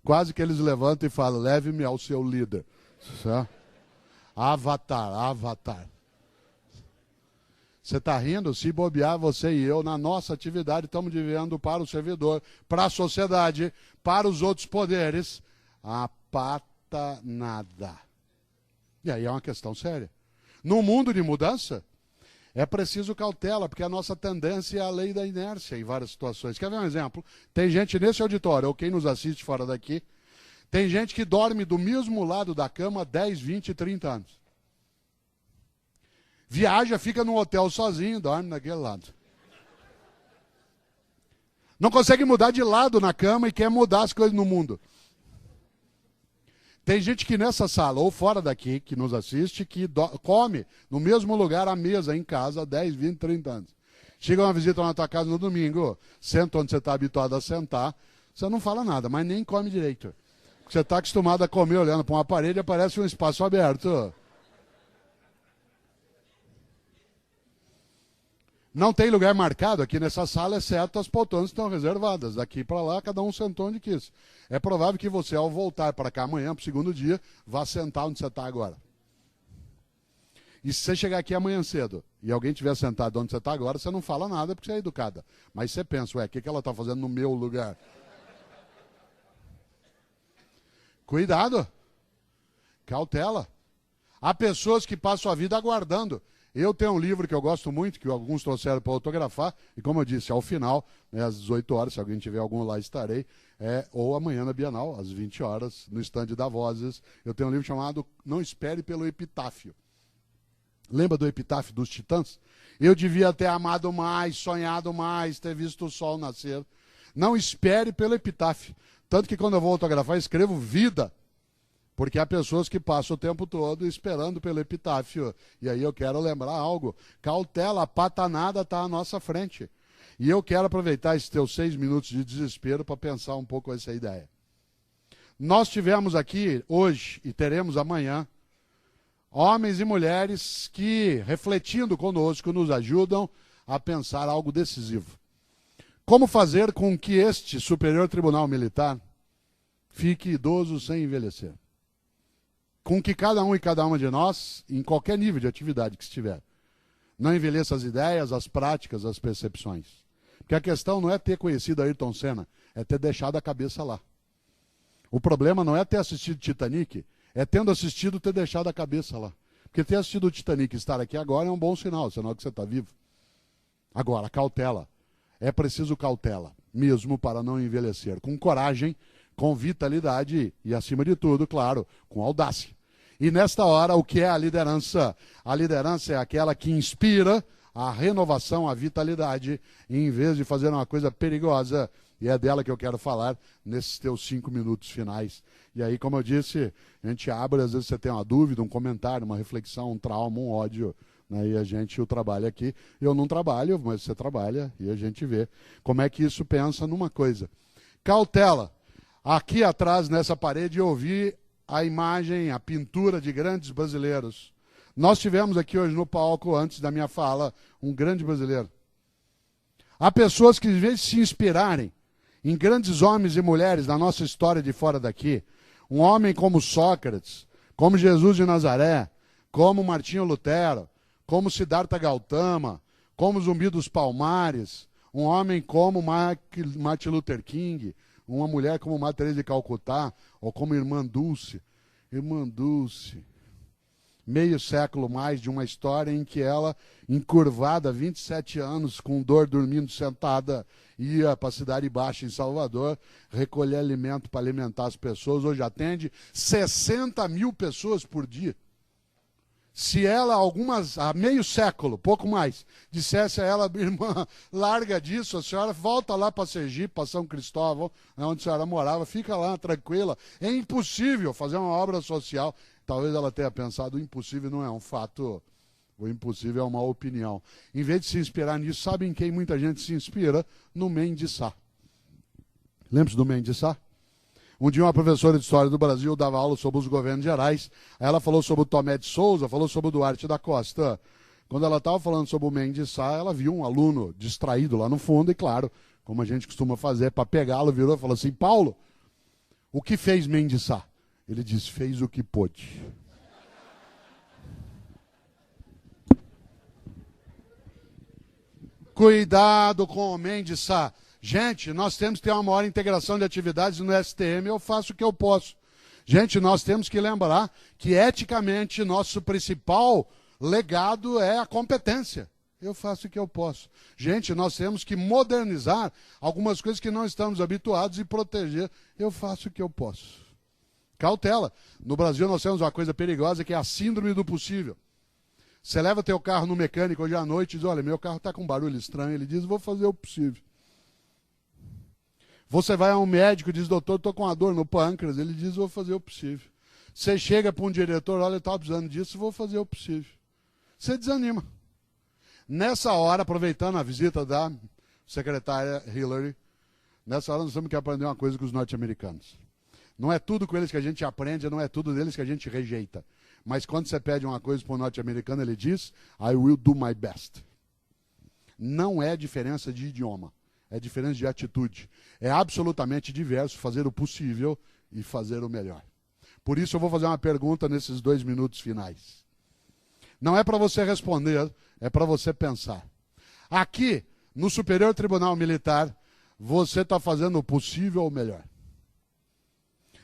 Quase que eles levantam e falam, leve-me ao seu líder. Certo? Avatar, avatar. Você está rindo? Se bobear, você e eu, na nossa atividade, estamos vivendo para o servidor, para a sociedade, para os outros poderes, a pata nada. E aí é uma questão séria. No mundo de mudança, é preciso cautela, porque a nossa tendência é a lei da inércia em várias situações. Quer ver um exemplo? Tem gente nesse auditório, ou quem nos assiste fora daqui, tem gente que dorme do mesmo lado da cama 10, 20, 30 anos. Viaja, fica num hotel sozinho, dorme naquele lado. Não consegue mudar de lado na cama e quer mudar as coisas no mundo. Tem gente que nessa sala, ou fora daqui, que nos assiste, que come no mesmo lugar, à mesa, em casa, há 10, 20, 30 anos. Chega uma visita na tua casa no domingo, senta onde você está habituado a sentar, você não fala nada, mas nem come direito. Você está acostumado a comer olhando para uma parede, aparece um espaço aberto. Não tem lugar marcado aqui nessa sala, exceto as poltronas que estão reservadas. Daqui para lá, cada um sentou onde quis. É provável que você, ao voltar para cá amanhã, para o segundo dia, vá sentar onde você está agora. E se você chegar aqui amanhã cedo e alguém estiver sentado onde você está agora, você não fala nada porque você é educada. Mas você pensa, ué, o que ela está fazendo no meu lugar? Cuidado. Cautela. Há pessoas que passam a vida aguardando. Eu tenho um livro que eu gosto muito, que alguns trouxeram para autografar, e como eu disse, ao final, né, às 18 horas, se alguém tiver algum lá, estarei, ou amanhã na Bienal, às 20 horas, no estande da Vozes. Eu tenho um livro chamado Não Espere pelo Epitáfio. Lembra do epitáfio dos Titãs? Eu devia ter amado mais, sonhado mais, ter visto o sol nascer. Não espere pelo epitáfio. Tanto que quando eu vou autografar, escrevo vida. Porque há pessoas que passam o tempo todo esperando pelo epitáfio. E aí eu quero lembrar algo. Cautela, a patanada está à nossa frente. E eu quero aproveitar esses teus 6 minutos de desespero para pensar um pouco essa ideia. Nós tivemos aqui hoje e teremos amanhã homens e mulheres que, refletindo conosco, nos ajudam a pensar algo decisivo. Como fazer com que este Superior Tribunal Militar fique idoso sem envelhecer? Com que cada um e cada uma de nós, em qualquer nível de atividade que estiver, não envelheça as ideias, as práticas, as percepções. Porque a questão não é ter conhecido Ayrton Senna, é ter deixado a cabeça lá. O problema não é ter assistido Titanic, é tendo assistido ter deixado a cabeça lá. Porque ter assistido o Titanic e estar aqui agora é um bom sinal que você está vivo. Agora, cautela. É preciso cautela, mesmo para não envelhecer. Com coragem, com vitalidade e, acima de tudo, claro, com audácia. E nesta hora, o que é a liderança? A liderança é aquela que inspira a renovação, a vitalidade, em vez de fazer uma coisa perigosa. E é dela que eu quero falar nesses teus 5 minutos finais. E aí, como eu disse, a gente abre, às vezes você tem uma dúvida, um comentário, uma reflexão, um trauma, um ódio, né? E a gente o trabalha aqui. Eu não trabalho, mas você trabalha e a gente vê como é que isso pensa numa coisa. Cautela. Aqui atrás, nessa parede, eu vi a imagem, a pintura de grandes brasileiros. Nós tivemos aqui hoje no palco, antes da minha fala, um grande brasileiro. Há pessoas que, em vez de se inspirarem em grandes homens e mulheres da nossa história de fora daqui, um homem como Sócrates, como Jesus de Nazaré, como Martinho Lutero, como Siddhartha Gautama, como Zumbi dos Palmares, um homem como Martin Luther King, uma mulher como Madre Teresa de Calcutá, ou como Irmã Dulce. Irmã Dulce. Meio século mais de uma história em que ela, encurvada, 27 anos, com dor, dormindo sentada, ia para a Cidade Baixa, em Salvador, recolher alimento para alimentar as pessoas. Hoje atende 60 mil pessoas por dia. Se ela, há meio século, pouco mais, dissesse a ela, irmã, larga disso, a senhora volta lá para Sergipe, para São Cristóvão, onde a senhora morava, fica lá tranquila. É impossível fazer uma obra social. Talvez ela tenha pensado, o impossível não é um fato, o impossível é uma opinião. Em vez de se inspirar nisso, sabe em quem muita gente se inspira? No Mendes Sá. Lembra-se do Mendes Sá? Um dia uma professora de História do Brasil dava aula sobre os governos gerais, aí ela falou sobre o Tomé de Souza, falou sobre o Duarte da Costa. Quando ela estava falando sobre o Mendes Sá, ela viu um aluno distraído lá no fundo, e claro, como a gente costuma fazer, para pegá-lo, virou e falou assim, Paulo, o que fez Mendes Sá? Ele disse, fez o que pôde. Cuidado com o Mendes Sá. Gente, nós temos que ter uma maior integração de atividades no STM, eu faço o que eu posso. Gente, nós temos que lembrar que, eticamente, nosso principal legado é a competência. Eu faço o que eu posso. Gente, nós temos que modernizar algumas coisas que não estamos habituados e proteger. Eu faço o que eu posso. Cautela. No Brasil nós temos uma coisa perigosa que é a síndrome do possível. Você leva teu carro no mecânico hoje à noite e diz, olha, meu carro está com um barulho estranho. Ele diz, vou fazer o possível. Você vai a um médico e diz, doutor, estou com uma dor no pâncreas. Ele diz, vou fazer o possível. Você chega para um diretor, olha, eu estava precisando disso, vou fazer o possível. Você desanima. Nessa hora, aproveitando a visita da secretária Hillary, nessa hora nós temos que aprender uma coisa com os norte-americanos. Não é tudo com eles que a gente aprende, não é tudo deles que a gente rejeita. Mas quando você pede uma coisa para o norte-americano, ele diz, I will do my best. Não é diferença de idioma, é diferença de atitude. É absolutamente diverso fazer o possível e fazer o melhor. Por isso eu vou fazer uma pergunta nesses 2 minutos finais. Não é para você responder, é para você pensar. Aqui, no Superior Tribunal Militar, você está fazendo o possível ou o melhor.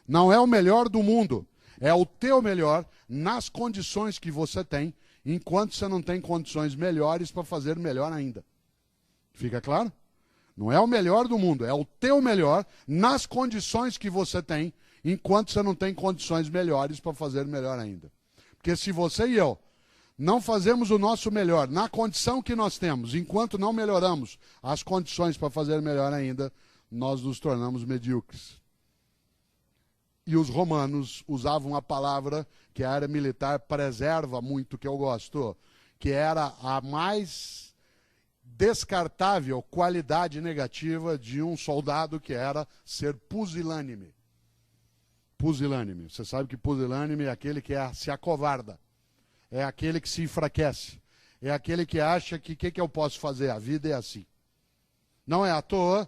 Não é o melhor do mundo, é o teu melhor nas condições que você tem enquanto você não tem condições melhores para fazer melhor ainda. Fica claro? Não é o melhor do mundo, é o teu melhor nas condições que você tem, enquanto você não tem condições melhores para fazer melhor ainda. Porque se você e eu não fazemos o nosso melhor na condição que nós temos, enquanto não melhoramos as condições para fazer melhor ainda, nós nos tornamos medíocres. E os romanos usavam a palavra que a área militar preserva muito, que eu gosto, que era a mais descartável qualidade negativa de um soldado, que era ser pusilânime. Pusilânime. Você sabe que pusilânime é aquele que se acovarda. É aquele que se enfraquece. É aquele que acha que o que eu posso fazer? A vida é assim. Não é à toa,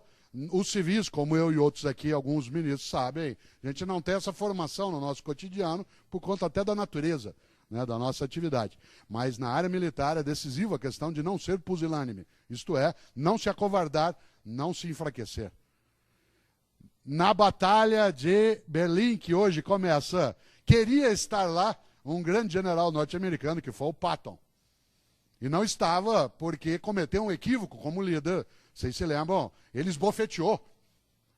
os civis, como eu e outros aqui, alguns ministros sabem, a gente não tem essa formação no nosso cotidiano, por conta até da natureza, né, da nossa atividade. Mas na área militar é decisiva a questão de não ser pusilânime. Isto é, não se acovardar, não se enfraquecer. Na Batalha de Berlim, que hoje começa, queria estar lá um grande general norte-americano, que foi o Patton. E não estava porque cometeu um equívoco como líder. Vocês se lembram? Ele esbofeteou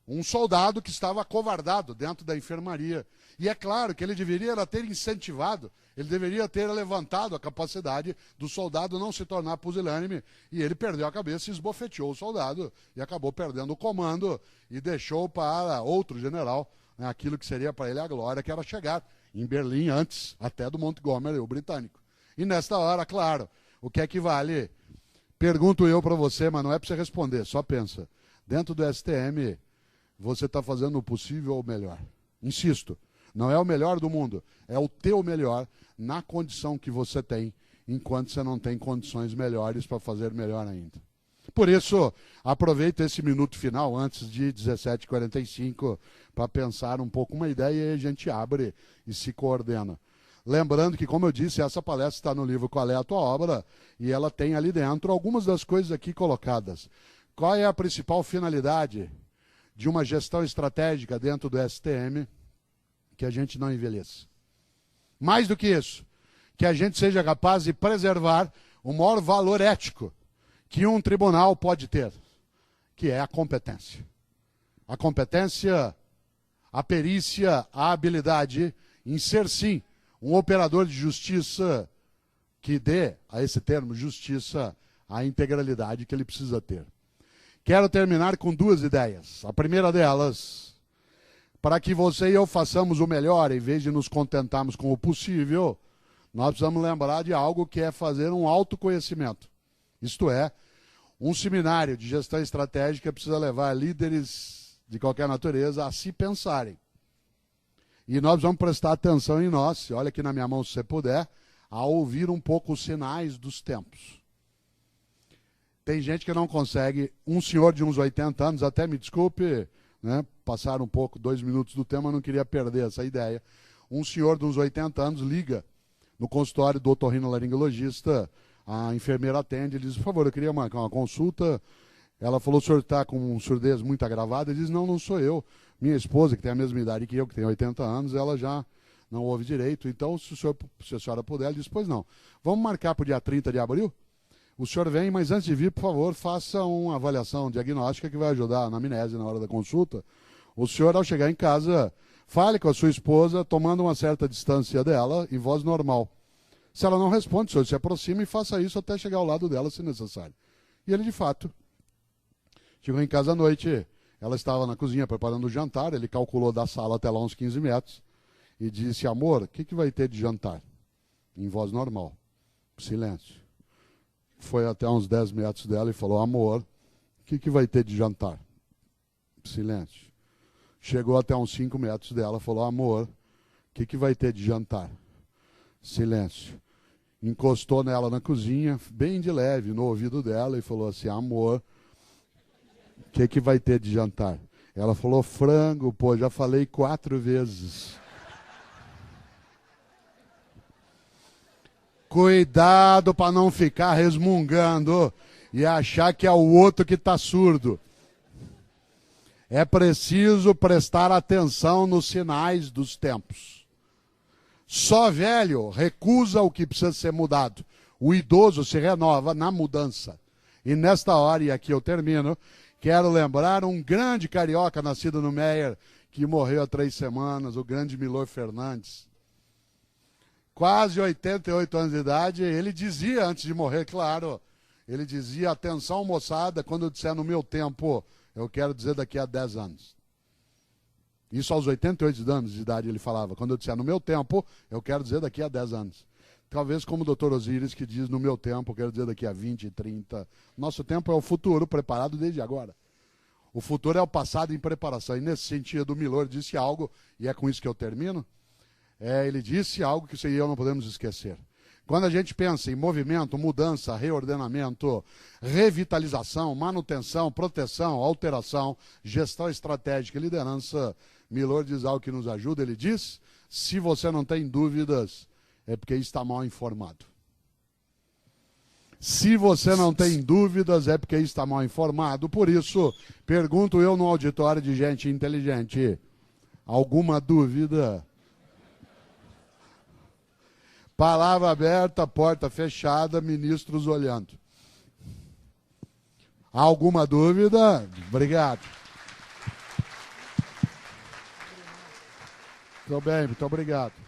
um soldado que estava acovardado dentro da enfermaria. E é claro que ele deveria ter incentivado, ele deveria ter levantado a capacidade do soldado não se tornar pusilânime. E ele perdeu a cabeça e esbofeteou o soldado. E acabou perdendo o comando e deixou para outro general, né, aquilo que seria para ele a glória, que era chegar em Berlim antes até do Montgomery, o britânico. E nesta hora, claro, o que é que vale? Pergunto eu para você, mas não é para você responder, só pensa. Dentro do STM, você está fazendo o possível ou o melhor? Insisto, não é o melhor do mundo, é o teu melhor na condição que você tem, enquanto você não tem condições melhores para fazer melhor ainda. Por isso, aproveito esse minuto final, antes de 17h45, para pensar um pouco uma ideia e a gente abre e se coordena. Lembrando que, como eu disse, essa palestra está no livro Qual é a Tua Obra, e ela tem ali dentro algumas das coisas aqui colocadas. Qual é a principal finalidade de uma gestão estratégica dentro do STM? Que a gente não envelheça. Mais do que isso, que a gente seja capaz de preservar o maior valor ético que um tribunal pode ter, que é a competência. A competência, a perícia, a habilidade em ser, sim, um operador de justiça que dê a esse termo justiça a integralidade que ele precisa ter. Quero terminar com duas ideias. A primeira delas, para que você e eu façamos o melhor, em vez de nos contentarmos com o possível, nós precisamos lembrar de algo que é fazer um autoconhecimento. Isto é, um seminário de gestão estratégica precisa levar líderes de qualquer natureza a se pensarem. E nós vamos prestar atenção em nós, olha aqui na minha mão se você puder, a ouvir um pouco os sinais dos tempos. Tem gente que não consegue, um senhor de uns 80 anos, até me desculpe, né, passar um pouco, 2 minutos do tema, eu não queria perder essa ideia. Um senhor de uns 80 anos liga no consultório do otorrinolaringologista, a enfermeira atende, ele diz, por favor, eu queria marcar uma consulta. Ela falou, o senhor está com surdez muito agravada? Ele diz, não, não sou eu. Minha esposa, que tem a mesma idade que eu, que tem 80 anos, ela já não ouve direito. Então, se a senhora puder, ele diz, pois não. Vamos marcar para o dia 30 de abril? O senhor vem, mas antes de vir, por favor, faça uma avaliação diagnóstica que vai ajudar na amnésia na hora da consulta. O senhor, ao chegar em casa, fale com a sua esposa, tomando uma certa distância dela, em voz normal. Se ela não responde, o senhor se aproxima e faça isso até chegar ao lado dela, se necessário. E ele, de fato, chegou em casa à noite, ela estava na cozinha preparando o jantar, ele calculou da sala até lá uns 15 metros, e disse, amor, o que vai ter de jantar? Em voz normal. Silêncio. Foi até uns 10 metros dela e falou, amor, o que vai ter de jantar? Silêncio. Chegou até uns 5 metros dela e falou, amor, o que vai ter de jantar? Silêncio. Encostou nela na cozinha, bem de leve, no ouvido dela, e falou assim, amor, o que vai ter de jantar? Ela falou, frango, pô, já falei 4 vezes. Cuidado para não ficar resmungando e achar que é o outro que está surdo. É preciso prestar atenção nos sinais dos tempos. Só velho recusa o que precisa ser mudado. O idoso se renova na mudança. E nesta hora, e aqui eu termino, quero lembrar um grande carioca nascido no Meier, que morreu há 3 semanas, o grande Milor Fernandes. Quase 88 anos de idade, ele dizia, antes de morrer, claro, ele dizia, atenção moçada, quando eu disser no meu tempo, eu quero dizer daqui a 10 anos. Isso aos 88 anos de idade ele falava, quando eu disser no meu tempo, eu quero dizer daqui a 10 anos. Talvez como o doutor Osíris, que diz no meu tempo, eu quero dizer daqui a 20, 30. Nosso tempo é o futuro, preparado desde agora. O futuro é o passado em preparação. E nesse sentido, o Milor disse algo, e é com isso que eu termino, ele disse algo que você e eu não podemos esquecer. Quando a gente pensa em movimento, mudança, reordenamento, revitalização, manutenção, proteção, alteração, gestão estratégica e liderança, Milor diz algo que nos ajuda, ele diz, se você não tem dúvidas, é porque está mal informado. Se você não tem dúvidas, é porque está mal informado. Por isso, pergunto eu no auditório de gente inteligente, alguma dúvida? Palavra aberta, porta fechada, ministros olhando. Alguma dúvida? Obrigado. Muito bem, muito obrigado.